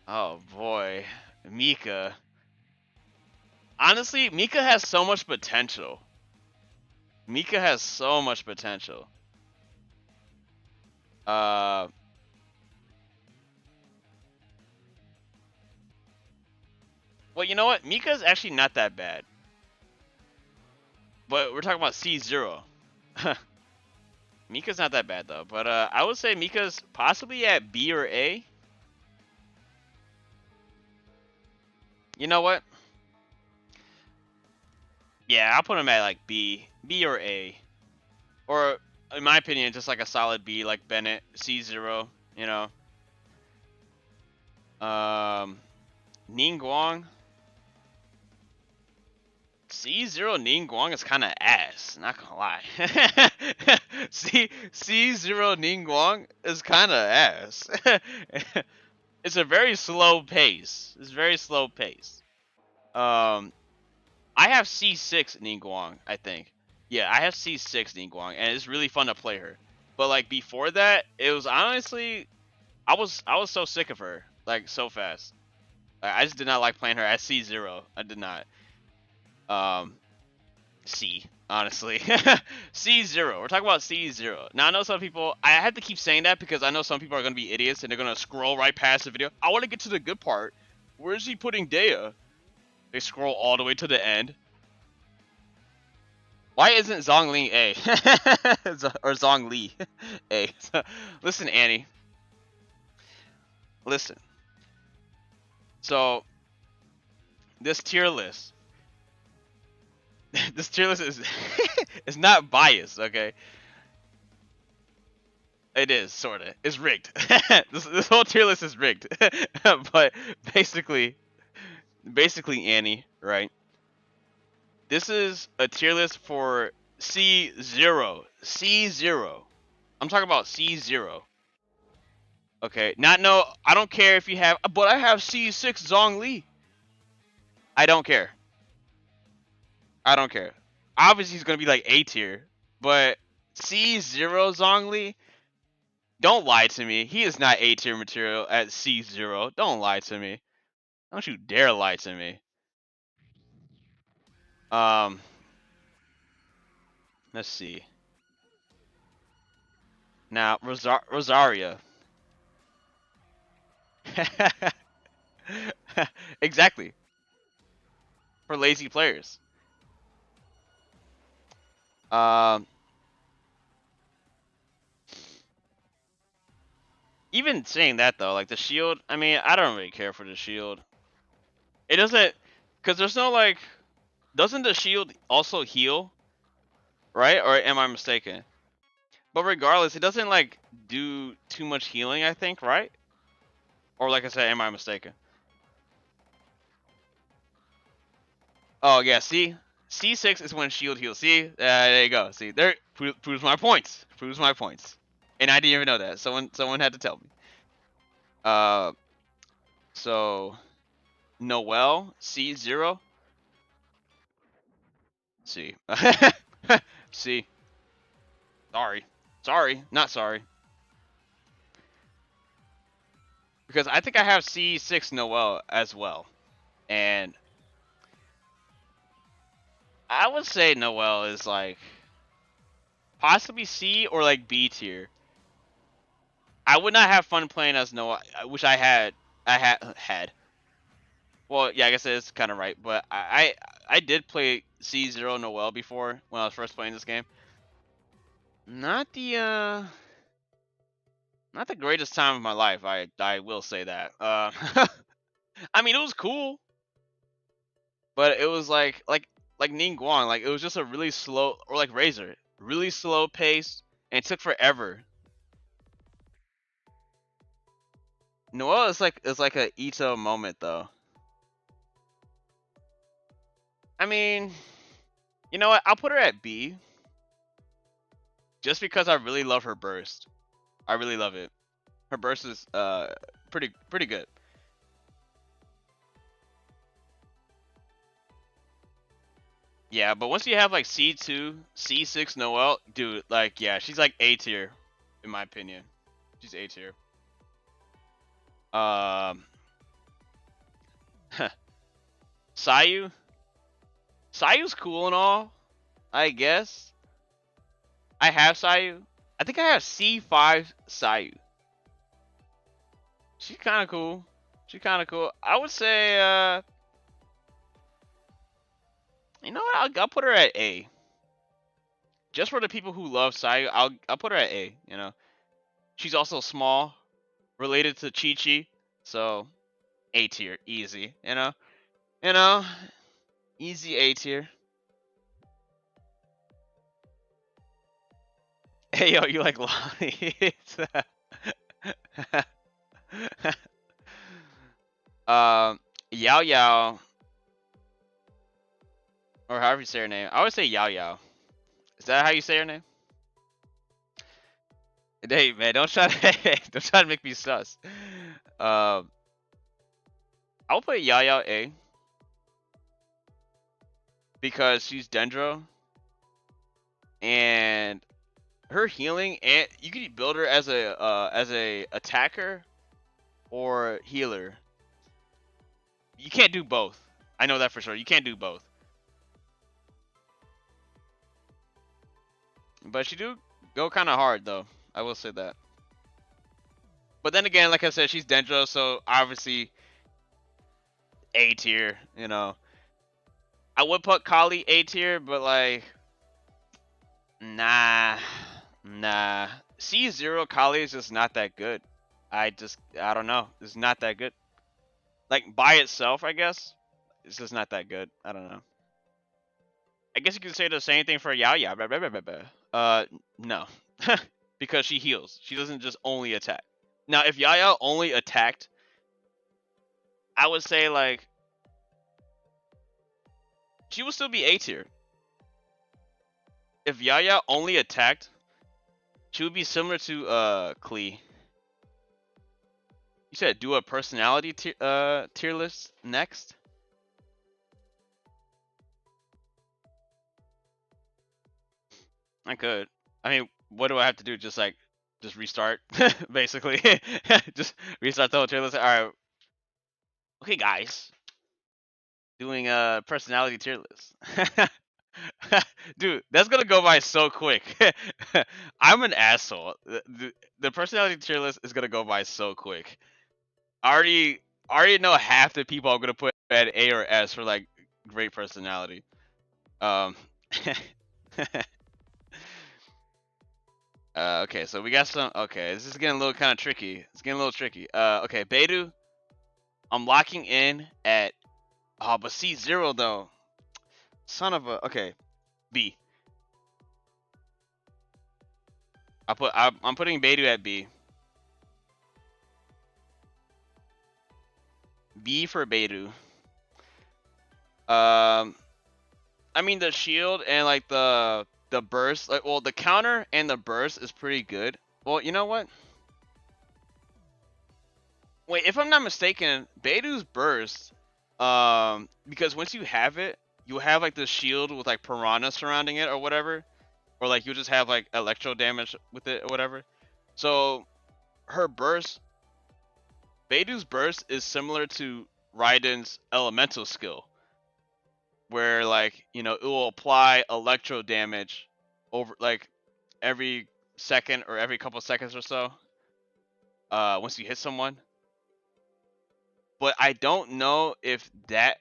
Oh boy, Mika. Honestly, Mika has so much potential. Mika has so much potential. Uh, well, you know what? Mika's actually not that bad. But we're talking about C0. Mika's not that bad though, but I would say Mika's possibly at B or A. You know what? Yeah, I'll put him at like B or A, or in my opinion, just like a solid B, like Bennett. C0. You know. Ningguang. C0 Ningguang is kind of ass, not gonna lie. C0 Ningguang is kind of ass. It's a very slow pace. It's very slow pace. I have C6 Ningguang, I think. Yeah, I have C6 Ningguang, and it's really fun to play her. But like before that, it was honestly, I was so sick of her, like so fast. I just did not like playing her at C0. I did not. C, honestly. C0. We're talking about C0. Now, I know some people, I had to keep saying that because I know some people are going to be idiots and they're going to scroll right past the video. I want to get to the good part. Where is he putting Dea? They scroll all the way to the end. Why isn't Zhongli A? Or Zhongli A? Listen, Annie. Listen. So, this tier list. This tier list is it's not biased, okay? It is sorta. It's rigged. This whole tier list is rigged. But basically, Annie, right? This is a tier list for C0. C0. I'm talking about C0. Okay. Not no. I don't care if you have, but I have C6 Zhongli. I don't care. I don't care. Obviously, he's gonna be like A tier, but C0 Zhongli. Don't lie to me. He is not A tier material at C0. Don't lie to me. Don't you dare lie to me. Let's see. Now, Rosaria. Exactly. For lazy players. Even saying that though, like the shield, I mean, I don't really care for the shield. It doesn't, because there's no like, doesn't the shield also heal? Right? Or am I mistaken? But regardless, it doesn't like do too much healing, I think, right? Or like I said, am I mistaken? Oh yeah, see? C6 is when shield heals. See? There you go. See, there proves my points. Proves my points. And I didn't even know that. Someone had to tell me. So Noelle C0. C. C. Sorry, not sorry. Because I think I have C6 Noelle as well. And I would say Noelle is like possibly C or like B tier. I would not have fun playing as Noelle, which I had. Well, yeah, I guess it is kind of right, but I did play C0 Noelle before when I was first playing this game. Not the greatest time of my life. I will say that. I mean, it was cool, but it was like Ningguang, like it was just a really slow, or like Razor, really slow pace, and it took forever. Noelle is like a Ito moment though. I mean, you know what? I'll put her at B. Just because I really love her burst. I really love it. Her burst is pretty good. Yeah, but once you have like C2, C6 Noelle, dude, like yeah, she's like A tier, in my opinion. She's A tier. Sayu. Sayu's cool and all, I guess. I have Sayu. I think I have C5 Sayu. She's kind of cool. She's kind of cool. I would say, you know what? I'll put her at A. just for the people who love Sai, I'll put her at A. You know, she's also small, related to Chi Chi, so A tier, easy. You know, easy A tier. Hey yo, you like lollies? Yao Yao, or however you say her name. I always say Yao Yao. Is that how you say her name? Hey man, don't try to don't try to make me sus. I'll put Yao Yao A because she's Dendro and her healing, and you can build her as a attacker or healer. You can't do both. I know that for sure. You can't do both. But she do go kind of hard though. I will say that. But then again, like I said, she's Dendro, so obviously A tier. You know, I would put Kali A tier, but like, nah. C0 Kali is just not that good. I don't know. It's not that good. Like by itself, I guess. It's just not that good. I don't know. I guess you could say the same thing for Yao Yao. No. Because she heals. She doesn't just only attack. Now, if Yao Yao only attacked, I would say like she would still be A tier. If Yao Yao only attacked, she would be similar to Klee. You said do a personality tier list next? I could. I mean, what do I have to do? Just restart, basically. Just restart the whole tier list. All right. Okay, guys. Doing a personality tier list. Dude, that's gonna go by so quick. I'm an asshole. The personality tier list is gonna go by so quick. I already know half the people I'm gonna put at A or S for like great personality. Um. Okay, so we got some. Okay, this is getting a little kind of tricky. It's getting a little tricky. Okay, Beidou, I'm locking in at. Oh, but C0 though. Son of a. Okay, B. I'm putting Beidou at B. B for Beidou. I mean the shield and like the burst, like well the counter and the burst is pretty good. Well, you know what? Wait, if I'm not mistaken, Beidou's burst, because once you have it, you'll have like the shield with like piranha surrounding it or whatever, or like you'll just have like electro damage with it or whatever. So her burst, Beidou's burst is similar to Raiden's elemental skill, where like you know it will apply electro damage over like every second or every couple seconds or so. Once you hit someone, but I don't know if that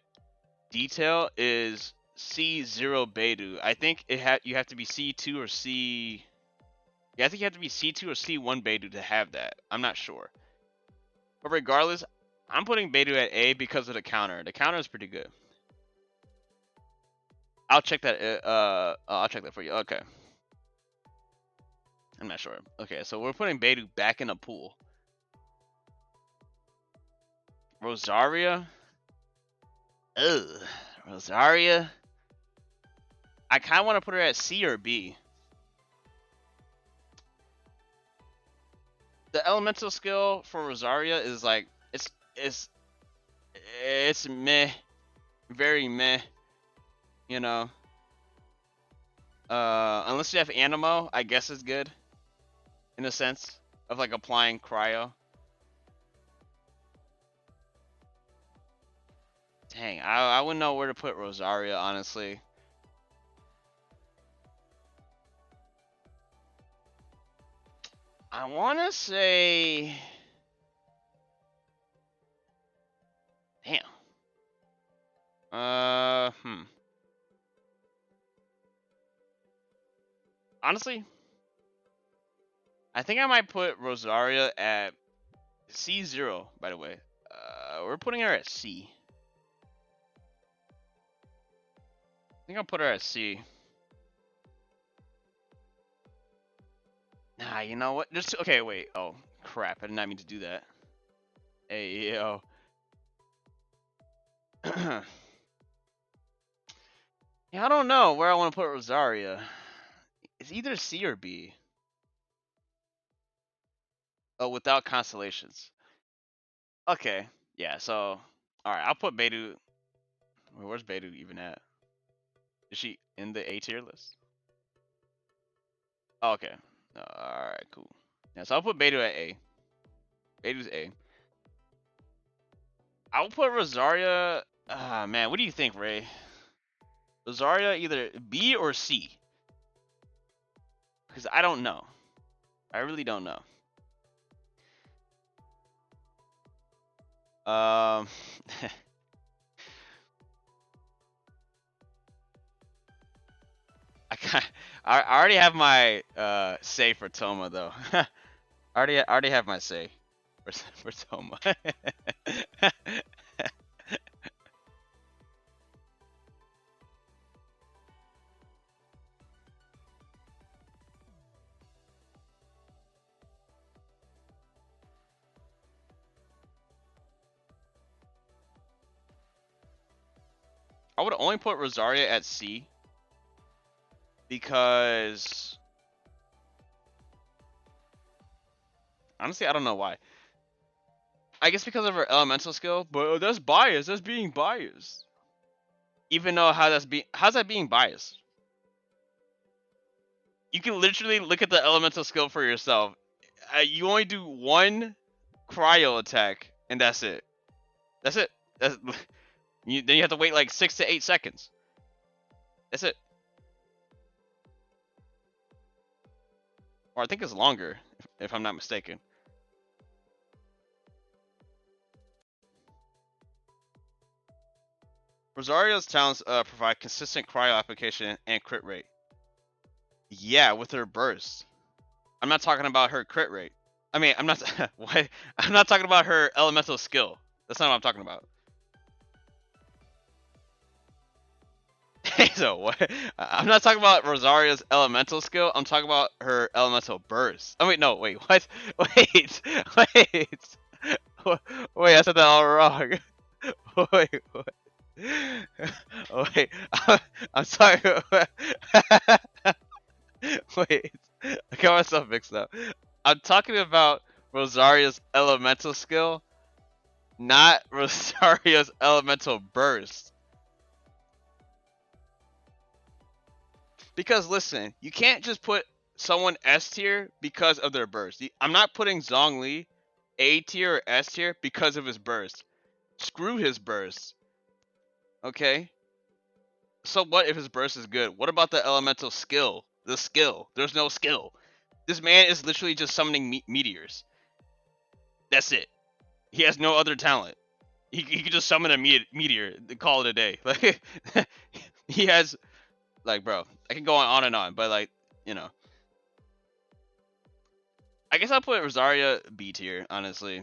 detail is C0 Beidou. I think you have to be C2 or C. Yeah, I think you have to be C2 or C1 Beidou to have that. I'm not sure. But regardless, I'm putting Beidou at A because of the counter. The counter is pretty good. I'll check that. I'll check that for you. Okay. I'm not sure. Okay, so we're putting Beidou back in the pool. Rosaria. Ugh. Rosaria. I kind of want to put her at C or B. The elemental skill for Rosaria is like it's meh, very meh. You know. Unless you have Animo, I guess it's good. In a sense of like applying cryo. Dang, I wouldn't know where to put Rosaria, honestly. I want to say... Damn. Honestly, I think I might put Rosaria at C0, by the way. We're putting her at C. I think I'll put her at C. Nah, you know what? Just okay, wait. Oh, crap. I did not mean to do that. Hey, yo. Yeah, I don't know where I want to put Rosaria. It's either C or B. Oh, without constellations. Okay. Yeah, so alright, I'll put Beidou. Where's Beidou even at? Is she in the A tier list? Oh, okay. Alright, cool. Yeah, so I'll put Beidou at A. Beidou's A. I'll put Rosaria. Ah, man, what do you think, Ray? Rosaria either B or C? Because I don't know. I really don't know. I already have my say for Toma though. I already have my say for Toma. I would only put Rosaria at C because honestly I don't know why. I guess because of her elemental skill, but that's biased. That's being biased. Even though how's that being biased? You can literally look at the elemental skill for yourself. You only do one cryo attack, and that's it. That's it. That's, then you have to wait like 6 to 8 seconds. That's it. Or I think it's longer, if I'm not mistaken. Rosario's talents provide consistent cryo application and crit rate. Yeah, with her burst. I'm not talking about her crit rate. I mean, I'm not. What? I'm not talking about her elemental skill. That's not what I'm talking about. So what? I'm not talking about Rosaria's elemental skill. I'm talking about her elemental burst. Oh wait, no, wait, what? Wait, wait, wait. I said that all wrong. Wait, what? Oh, wait, I'm sorry. Wait, I got myself mixed up. I'm talking about Rosaria's elemental skill, not Rosaria's elemental burst. Because listen, you can't just put someone S tier because of their burst. I'm not putting Zhongli A tier or S tier because of his burst. Screw his burst. Okay? So what if his burst is good? What about the elemental skill? The skill. There's no skill. This man is literally just summoning meteors. That's it. He has no other talent. He could just summon a meteor and call it a day. Like he has, like, bro, I can go on and on, but like, you know. I guess I'll put Rosaria B tier, honestly.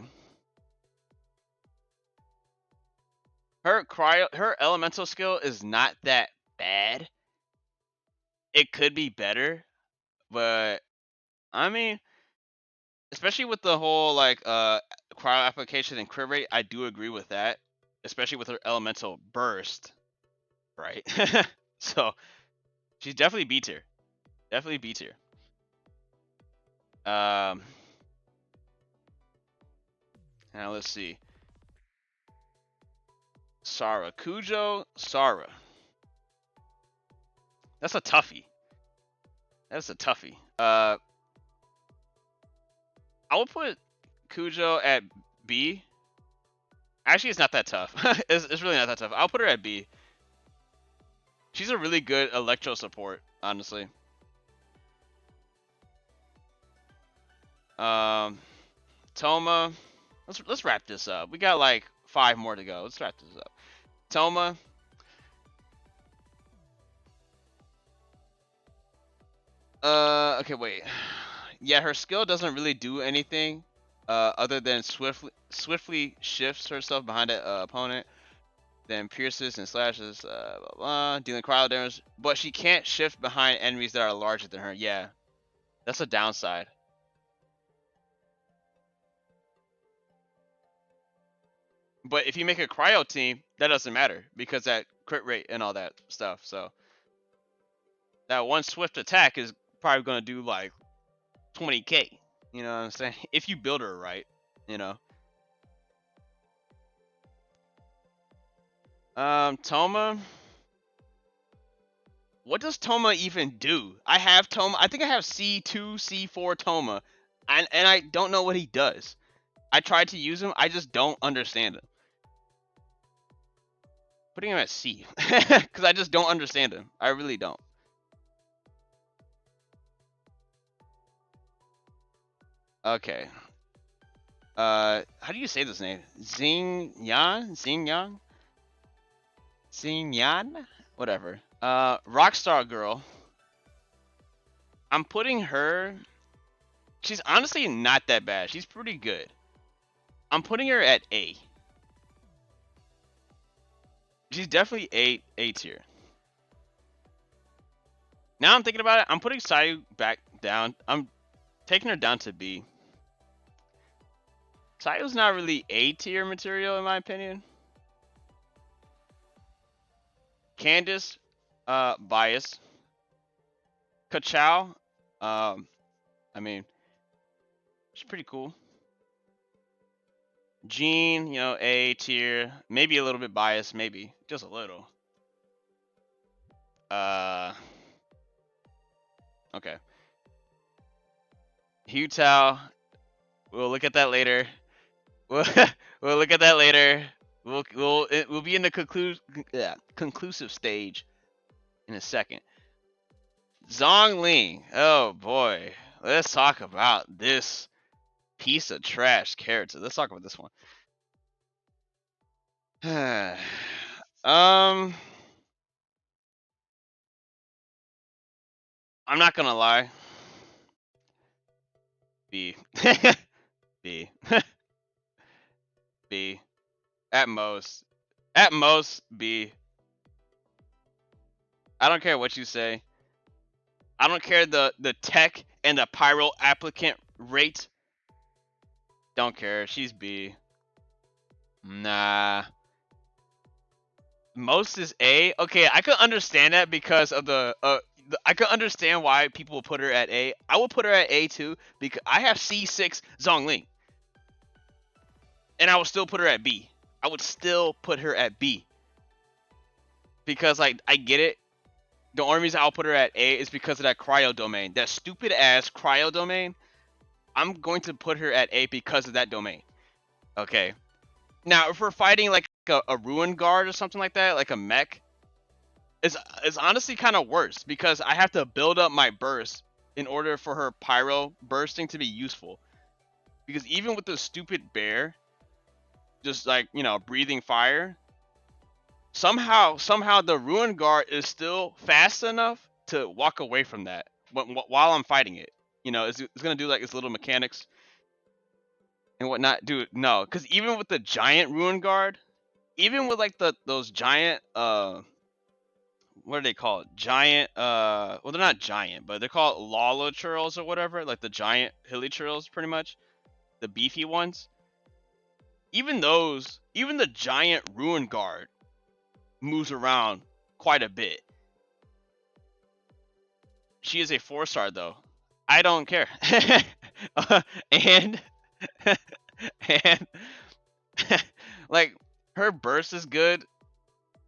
Her elemental skill is not that bad. It could be better, but I mean, especially with the whole like cryo application and crit rate, I do agree with that. Especially with her elemental burst, right? So she's definitely B tier. Definitely B tier. Now let's see. Sara. Kujo, Sara. That's a toughie. That's a toughie. I will put Kujo at B. Actually, it's not that tough. It's really not that tough. I'll put her at B. She's a really good electro support, honestly. Toma. Let's wrap this up. We got like 5 more to go. Let's wrap this up. Toma. Okay, wait. Yeah, her skill doesn't really do anything, other than swiftly shifts herself behind an opponent, then pierces and slashes, blah, blah, dealing cryo damage. But she can't shift behind enemies that are larger than her. Yeah, that's a downside. But if you make a cryo team, that doesn't matter because that crit rate and all that stuff. So that one swift attack is probably gonna do like 20k. You know what I'm saying? If you build her right, you know. Toma. What does Toma even do? I have Toma. I think I have C2, C4 Toma, and I don't know what he does. I tried to use him. I just don't understand him. Putting him at C because I just don't understand him. I really don't. Okay. How do you say this name? Xing Yan? Whatever. Rockstar Girl. I'm putting her. She's honestly not that bad. She's pretty good. I'm putting her at A. She's definitely A tier. Now I'm thinking about it. I'm putting Sayu back down. I'm taking her down to B. Sayu's not really A tier material in my opinion. Candace, bias. Kachao, I mean, she's pretty cool. Jean, you know, A tier, maybe a little bit biased, maybe just a little. Okay. Hu Tao, we'll look at that later. We'll, we'll look at that later. We'll be in the conclusive stage in a second. Zhongling, oh boy, let's talk about this piece of trash character. Let's talk about this one. I'm not gonna lie. B. B. B. At most. At most, B. I don't care what you say. I don't care the tech and the pyro applicant rate. Don't care. She's B. Nah. Most is A. Okay, I could understand that because of I could understand why people put her at A. I will put her at A too because I have C6 Zhongling. And I would still put her at B. I would still put her at B. Because like I get it. The only reason I'll put her at A is because of that cryo domain. That stupid ass cryo domain. I'm going to put her at A because of that domain. Okay. Now, if we're fighting like a ruin guard or something like that, like a mech, it's honestly kind of worse because I have to build up my burst in order for her pyro bursting to be useful. Because even with the stupid bear, just like, you know, breathing fire, somehow the ruin guard is still fast enough to walk away from that while I'm fighting it. You know, it's gonna do like its little mechanics and whatnot. Dude, no, because even with the giant ruin guard, even with like those giant what are they called? Giant well, they're not giant, but they're called Lala churls or whatever, like the giant hilly churls, pretty much, the beefy ones. Even those, even the giant ruin guard moves around quite a bit. She is a 4-star though. I don't care. And and like her burst is good.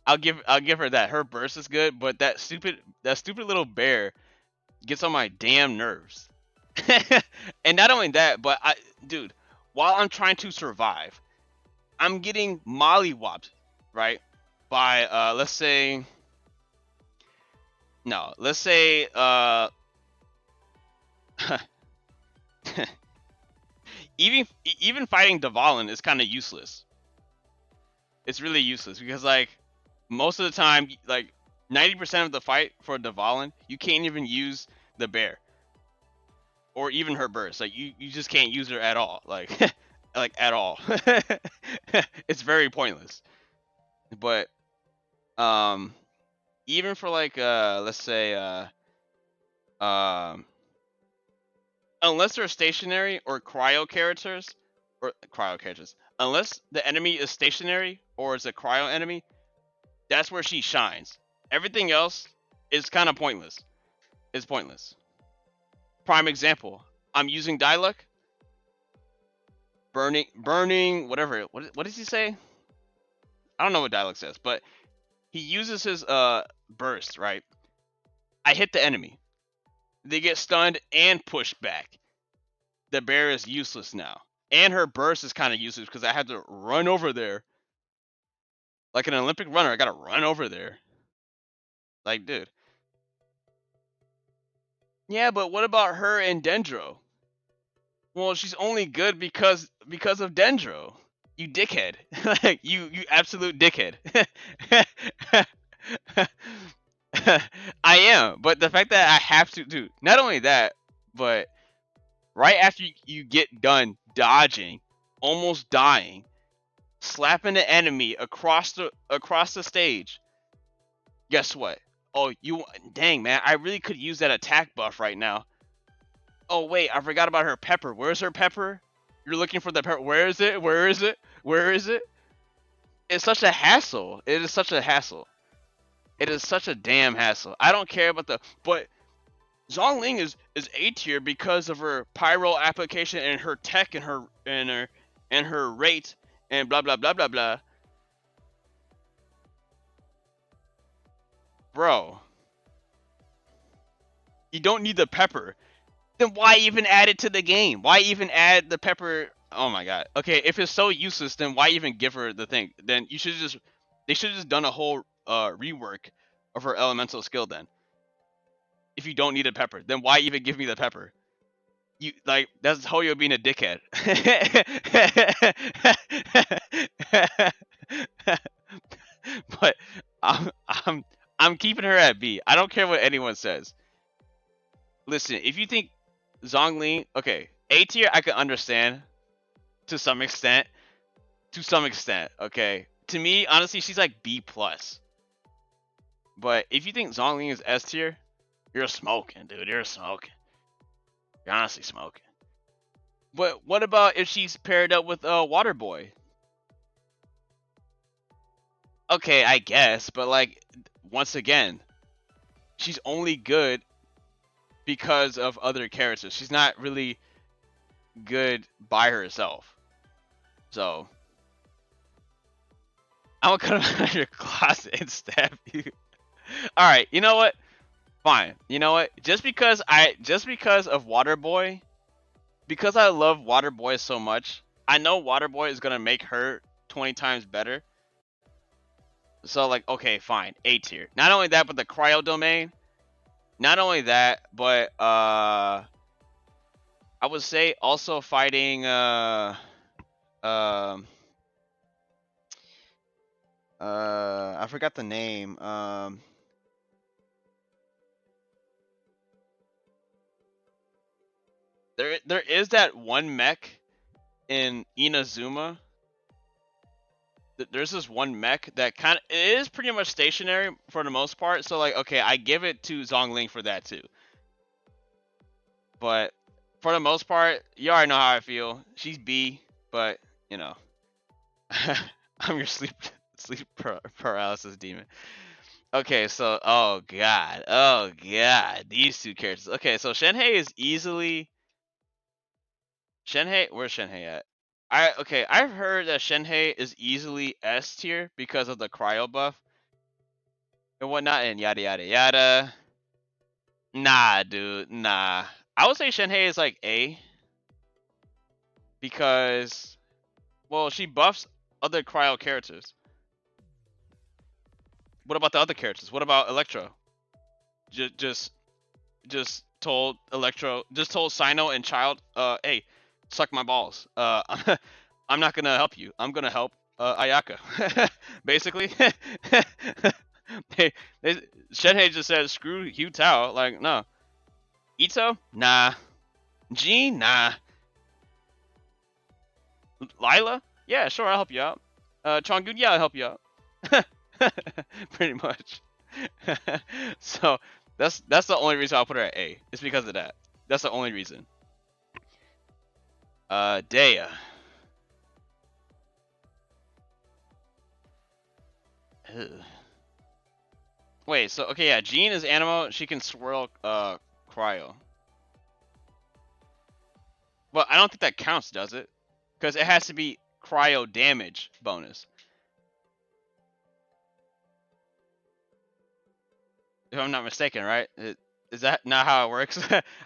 I'll give her that. Her burst is good, but that stupid little bear gets on my damn nerves. And not only that, but dude, while I'm trying to survive, I'm getting mollywopped, right? By let's say no, let's say even fighting Dvalin is kind of useless. It's really useless because like most of the time, like 90% of the fight for Dvalin, you can't even use the bear, or even her burst. Like you just can't use her at all. Like like at all. It's very pointless. But um, even for like let's say um, unless they're stationary or cryo characters, unless the enemy is stationary or is a cryo enemy, that's where she shines. Everything else is kind of pointless. It's pointless. Prime example, I'm using Diluc, burning, whatever. What does he say? I don't know what Diluc says, but he uses his burst, right? I hit the enemy. They get stunned and pushed back. The bear is useless now. And her burst is kind of useless because I had to run over there. Like an Olympic runner, I gotta run over there. Like, dude. Yeah, but what about her and Dendro? Well, she's only good because of Dendro. You dickhead. Like you absolute dickhead. I am, but the fact that I have to do not only that, but right after you get done dodging, almost dying, slapping the enemy across the stage, guess what? Oh, dang man, I really could use that attack buff right now. Oh wait, I forgot about her pepper. Where's her pepper? You're looking for the pepper. Where is it? Where is it? Where is it? It's such a hassle. It is such a hassle. It is such a damn hassle. I don't care about but Zhongling is A tier because of her pyro application and her tech and her rate and blah blah blah blah blah. Bro, you don't need the pepper. Then why even add it to the game? Why even add the pepper? Oh my god. Okay, if it's so useless, then why even give her the thing? Then they should have just done a whole rework of her elemental skill then. If you don't need a pepper, then why even give me the pepper? You like that's Hoyo being a dickhead. But I'm keeping her at B. I don't care what anyone says. Listen, if you think Zhongli, okay, A tier I can understand to some extent. To some extent, okay. To me, honestly, she's like B plus. But if you think Zhongli is S tier, you're smoking, dude. You're smoking. You're honestly smoking. But what about if she's paired up with Water Boy? Okay, I guess, but like once again, she's only good because of other characters. She's not really good by herself. So I'm gonna come out of your closet and stab you. All right, you know what? Fine. You know what? Just because of Waterboy, because I love Waterboy so much, I know Waterboy is gonna make her 20 times better. So like, okay, fine, A tier. Not only that, but the cryo domain. Not only that, but I would say also fighting I forgot the name. There is that one mech in Inazuma. There's this one mech that kind of it is pretty much stationary for the most part. So like, okay, I give it to Zhongling for that too. But for the most part, you already know how I feel. She's B, but you know, I'm your sleep paralysis demon. Okay, so oh god, these two characters. Okay, so Shenhei is easily Shenhei. Where's Shenhei at? I've heard that Shenhei is easily S tier because of the cryo buff and whatnot and yada yada yada. Nah, dude, nah. I would say Shenhei is like A because, well, she buffs other cryo characters. What about the other characters? What about Electro? Just told Electro, just told Sino and Child, hey, suck my balls. I'm not gonna help you. I'm gonna help Ayaka. Basically, they Shenhei just said screw Hugh Tao. Like no, Ito? Nah. Jean? Nah. Lila? Yeah, sure, I'll help you out. Chongun? Yeah, I'll help you out. Pretty much. So that's the only reason I'll put her at A. It's because of that. That's the only reason. Daya. Ugh. Wait, so okay, yeah, Jean is Animo. She can swirl cryo. But I don't think that counts, does it? Because it has to be cryo damage bonus. If I'm not mistaken, right? Is that not how it works?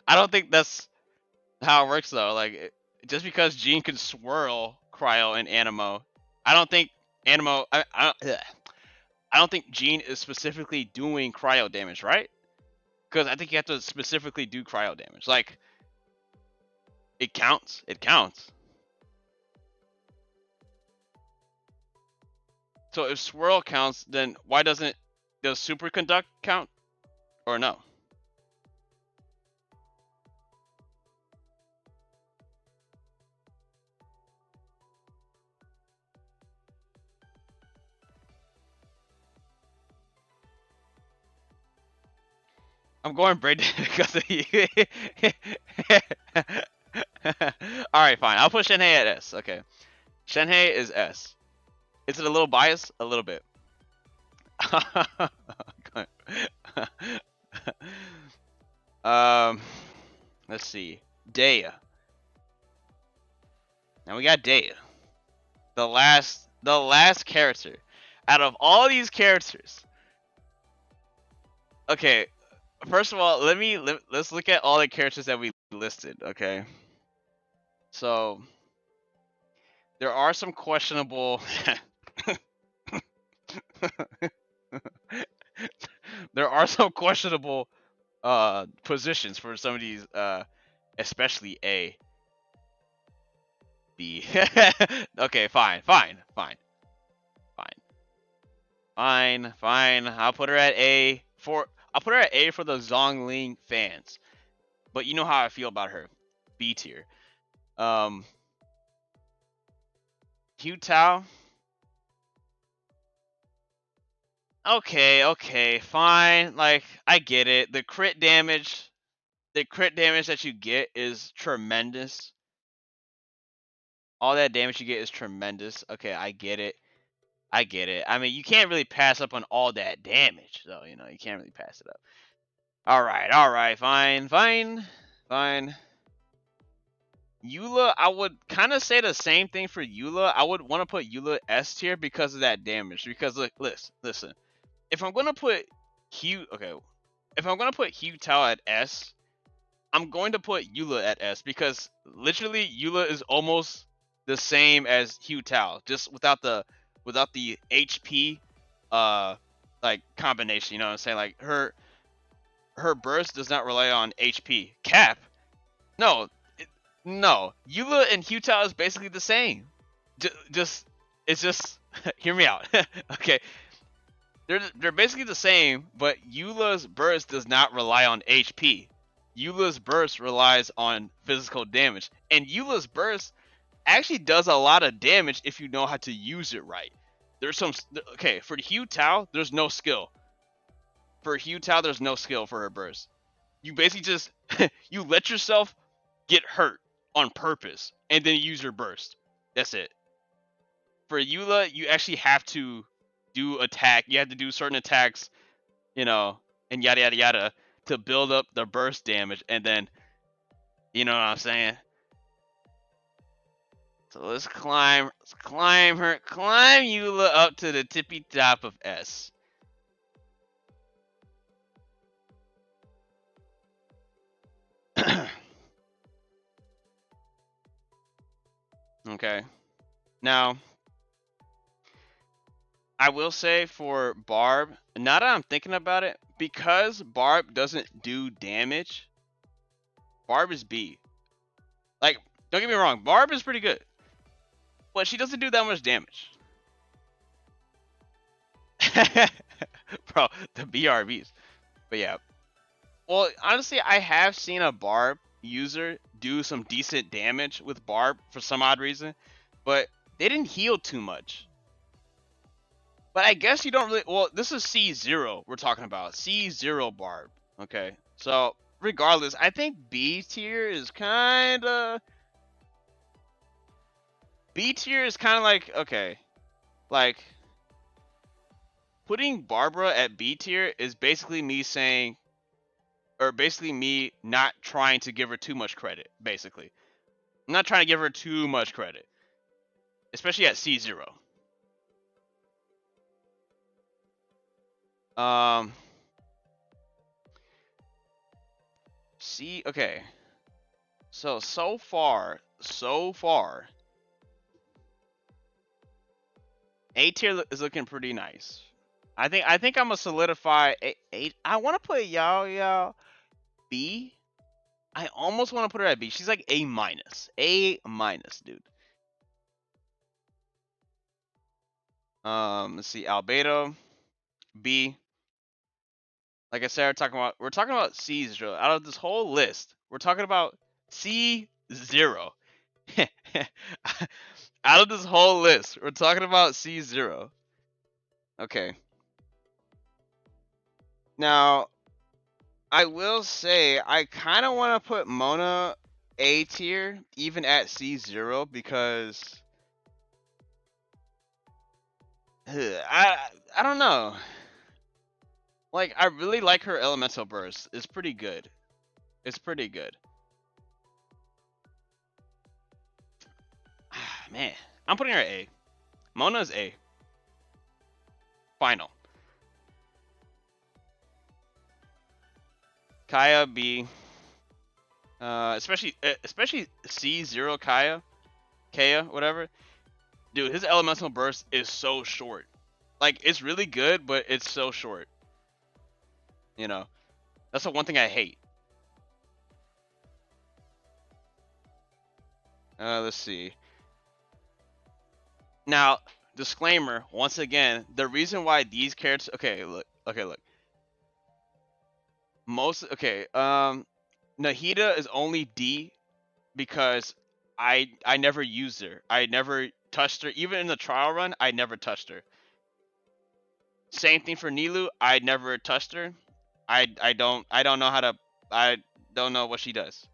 I don't think that's how it works though. Like just because Jean can swirl cryo and Animo, I don't think Animo. I don't think Jean is specifically doing cryo damage, right? Because I think you have to specifically do cryo damage. Like it counts. It counts. So if swirl counts, then why doesn't does superconduct count or no? I'm going brain because of you. Alright, fine. I'll put Shenhei at S. Okay. Shenhei is S. Is it a little biased? A little bit. Let's see. Daya. Now we got Daya. The last character. Out of all these characters. Okay, first of all, let's look at all the characters that we listed, okay? So there are some questionable there are some questionable positions for some of these especially A. B. Okay, fine. I'll put her at A for the Zhongling fans. But you know how I feel about her. B tier. Hu Tao. Okay, fine. Like I get it. The crit damage that you get is tremendous. All that damage you get is tremendous. Okay, I get it. I mean, you can't really pass up on all that damage, though. You know, you can't really pass it up. All right, fine. Eula, I would kind of say the same thing for Eula. I would want to put Eula S tier because of that damage. Because look, listen. If I'm gonna put if I'm gonna put Hu Tao at S, I'm going to put Eula at S because literally Eula is almost the same as Hu Tao, just without the HP like combination. You know what I'm saying? Like her burst does not rely on HP. Cap? No, no. Eula and Hu Tao is basically the same. Just it's just hear me out. Okay. They're basically the same, but Eula's burst does not rely on HP. Eula's burst relies on physical damage, and Eula's burst actually does a lot of damage if you know how to use it right. There's some okay for Hu Tao. There's no skill. For Hu Tao, there's no skill for her burst. You basically just you let yourself get hurt on purpose, and then use your burst. That's it. For Eula, you actually have to do attack. You have to do certain attacks, you know, and yada yada yada to build up the burst damage, and then, you know what I'm saying. So let's climb Eula up to the tippy top of S. Okay. Now, I will say for Barb, now that I'm thinking about it, because Barb doesn't do damage, Barb is B. Like, don't get me wrong, Barb is pretty good, but she doesn't do that much damage. Bro, the BRBs. But yeah. Well, honestly, I have seen a Barb user do some decent damage with Barb for some odd reason, but they didn't heal too much. But I guess you don't really. Well, this is C0 we're talking about. C0 Barb. Okay. So, regardless, I think B tier is kind of. B tier is kind of like, okay. Like, putting Barbara at B tier is basically me saying. Or basically me not trying to give her too much credit, basically. I'm not trying to give her too much credit. Especially at C0. Um. Okay. So far, A tier is looking pretty nice. I think I'm gonna solidify A. I want to put Yao B. I almost want to put her at B. She's like A minus. A minus, dude. Let's see. Albedo B. Like I said, we're talking about C0. Out of this whole list, we're talking about C0. Out of this whole list, we're talking about C0. Okay. Now, I will say I kind of want to put Mona A tier even at C0 because I don't know. Like I really like her elemental burst. It's pretty good. It's pretty good. Man, I'm putting her at A. Mona's A. Final. Kaya B. Especially C0 Kaya, whatever. Dude, his elemental burst is so short. Like it's really good, but it's so short. You know, that's the one thing I hate. Let's see. Now, disclaimer once again: the reason why these characters. Okay, look. Nahida is only D because I never used her. I never touched her. Even in the trial run, I never touched her. Same thing for Nilu. I never touched her. I don't know how to. I don't know what she does.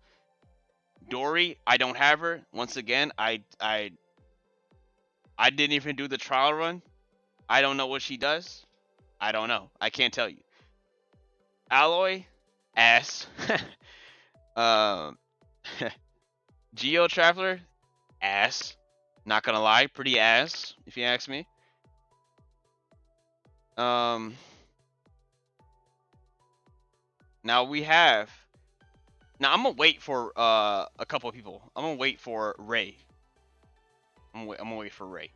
Dory, I don't have her. Once again, I didn't even do the trial run. I don't know what she does. I don't know. I can't tell you. Alloy, ass. um, Geo Traveler, ass. Not gonna lie, pretty ass if you ask me. Now we have. Now I'm gonna wait for a couple of people. I'm gonna wait for Ray. I'm gonna wait for Ray.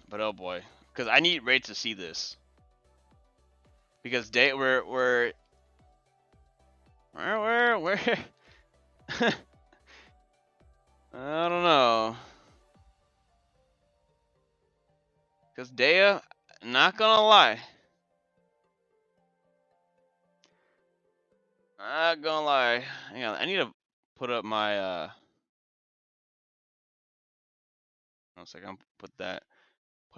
But oh boy, because I need Ray to see this. Because we're I don't know. Because Dea, not gonna lie. Not gonna lie. Hang on, I need to put up my one second, I'm put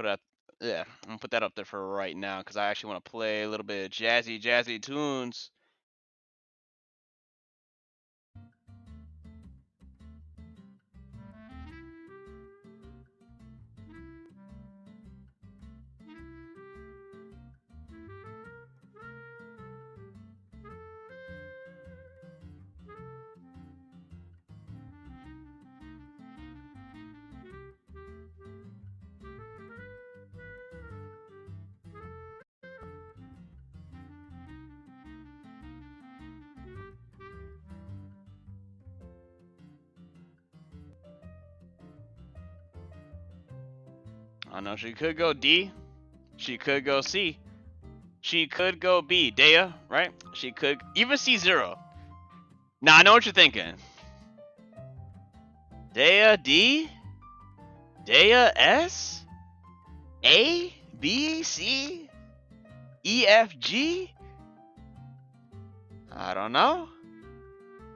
up yeah, I'm gonna put that up there for right now because I actually want to play a little bit of jazzy tunes. I know she could go D, she could go C. She could go B. Dea, right? She could even C0. Now I know what you're thinking. Dea D? Dea S? A? B? C? E? F? G? I don't know.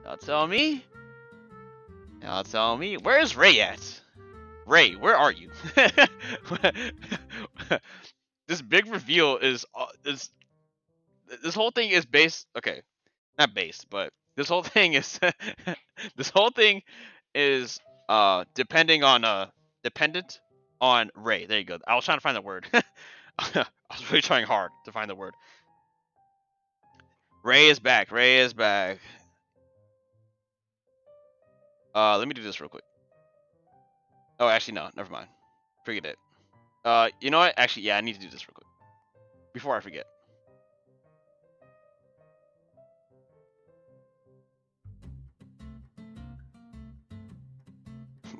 Y'all tell me. Y'all tell me. Where's Ray at? Ray, where are you? This big reveal is this whole thing is based. Okay, not based, but this whole thing is this whole thing is dependent on Ray. There you go. I was trying to find the word. I was really trying hard to find the word. Ray is back. Ray is back. Let me do this real quick. Oh, actually, no. Never mind. Forget it. You know what? Actually, yeah, I need to do this real quick before I forget.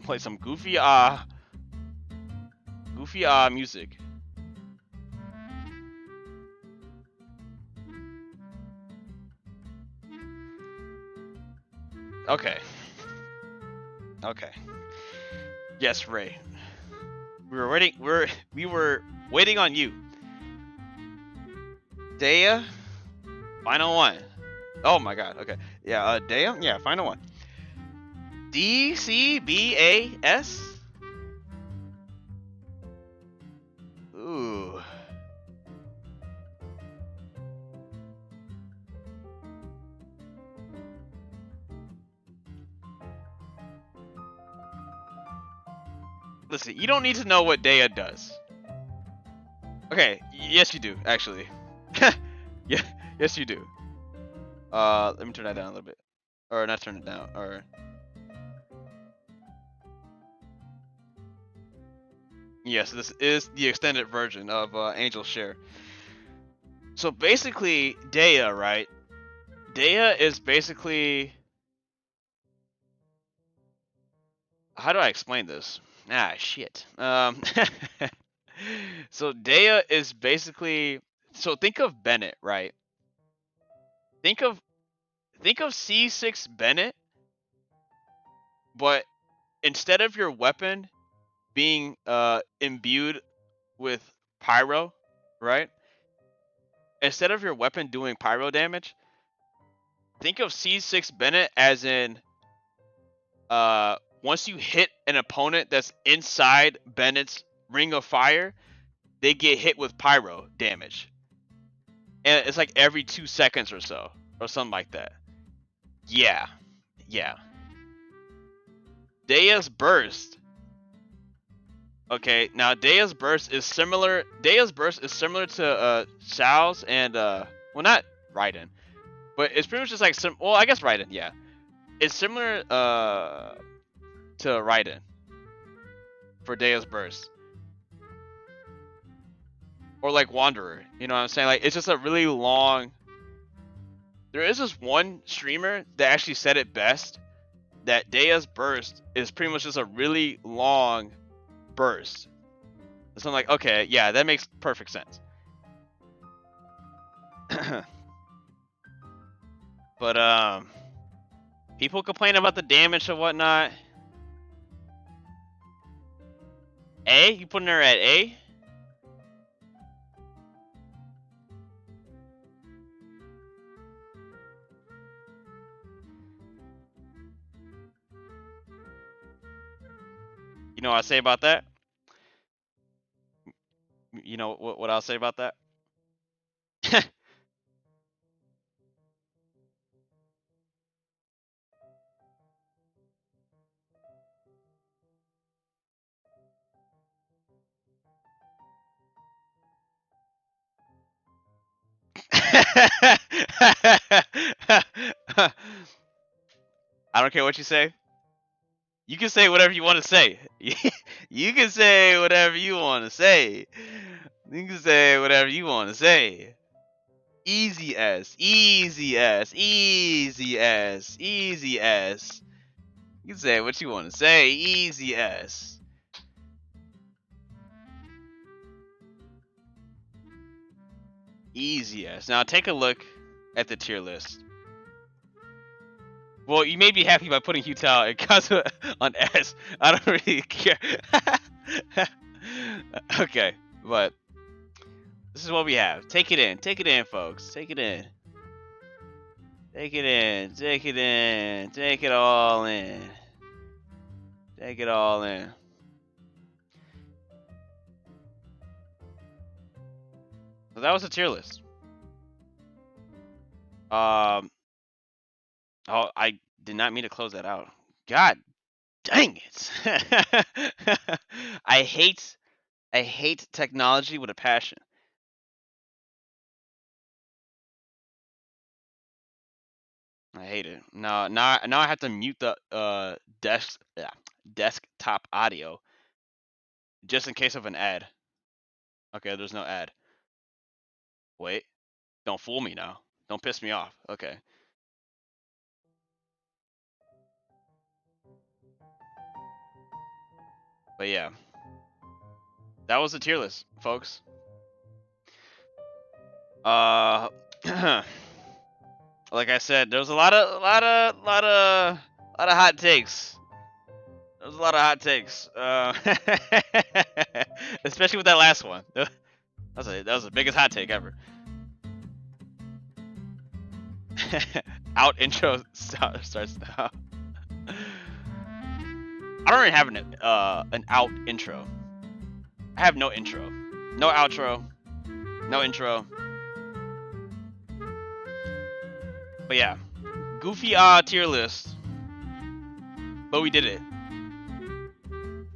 Play some goofy music. Okay. Okay. Yes, Ray. We were waiting on you. Dea, final one. Oh my god. Okay. Yeah. Dea. Yeah. Final one. D C B A S. Ooh. Listen, you don't need to know what Dea does. Okay, yes you do, actually. Yeah, yes you do. Let me turn that down a little bit. Or not turn it down, or... Yes, this is the extended version of Angel's Share. So basically, Dea, right? Dea is basically... How do I explain this? Ah, shit. So Dea is basically... So think of Bennett, right? Think of C6 Bennett, but instead of your weapon being imbued with pyro, right? Instead of your weapon doing pyro damage, think of C6 Bennett as in once you hit an opponent that's inside Bennett's ring of fire, they get hit with pyro damage. And it's like every 2 seconds or so, or something like that. Yeah. Yeah. Dea's Burst. Okay, now Dea's Burst is similar to Xiao's and well, not Raiden, but it's pretty much just like well, I guess Raiden, yeah. It's similar to Raiden for Dea's Burst. Or like Wanderer, you know what I'm saying? Like it's just a really long. There is this one streamer that actually said it best, that Dea's Burst is pretty much just a really long burst. So I'm like, okay, yeah, that makes perfect sense. But people complain about the damage and whatnot. A? You putting her at A? You know what I say about that? You know what I'll say about that? I don't care what you say. You can say whatever you want to say. You can say whatever you want to say. You can say whatever you want to say. Easy as, easy as, easy as, easy as. You can say what you want to say. Easy as. Easy S. Now take a look at the tier list. Well, you may be happy by putting Hutao and Kazuha on S. I don't really care. Okay, but this is what we have. Take it in. Take it in, folks. Take it in. Take it in. Take it in. Take it all in. Take it all in. So that was the tier list. Oh, I did not mean to close that out. God dang it! I hate technology with a passion. I hate it. Now I have to mute the desktop audio just in case of an ad. Okay, there's no ad. Wait, don't fool me now. Don't piss me off. Okay. But yeah, that was the tier list, folks. Like I said, there was a lot of hot takes. There was a lot of hot takes, especially with that last one. That was the biggest hot take ever. Out intro starts now. I don't really have an out intro. I have no intro, no outro, no intro. But yeah, goofy tier list. But we did it.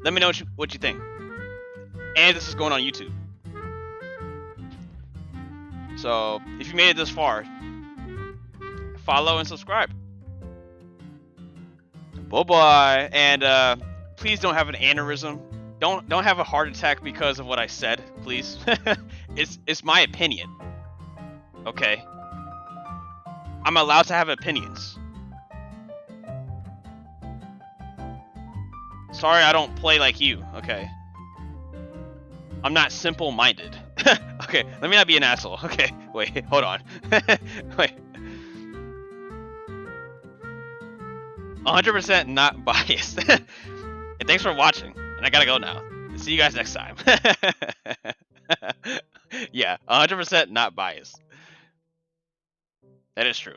Let me know what you think. And this is going on YouTube. So if you made it this far, follow and subscribe. Bye-bye. And please don't have an aneurysm. Don't have a heart attack because of what I said, please. It's my opinion. Okay? I'm allowed to have opinions. Sorry I don't play like you, okay? I'm not simple-minded. Okay, let me not be an asshole. Okay, wait, hold on. Wait. 100% not biased. And thanks for watching. And I gotta go now. See you guys next time. Yeah, 100% not biased. That is true.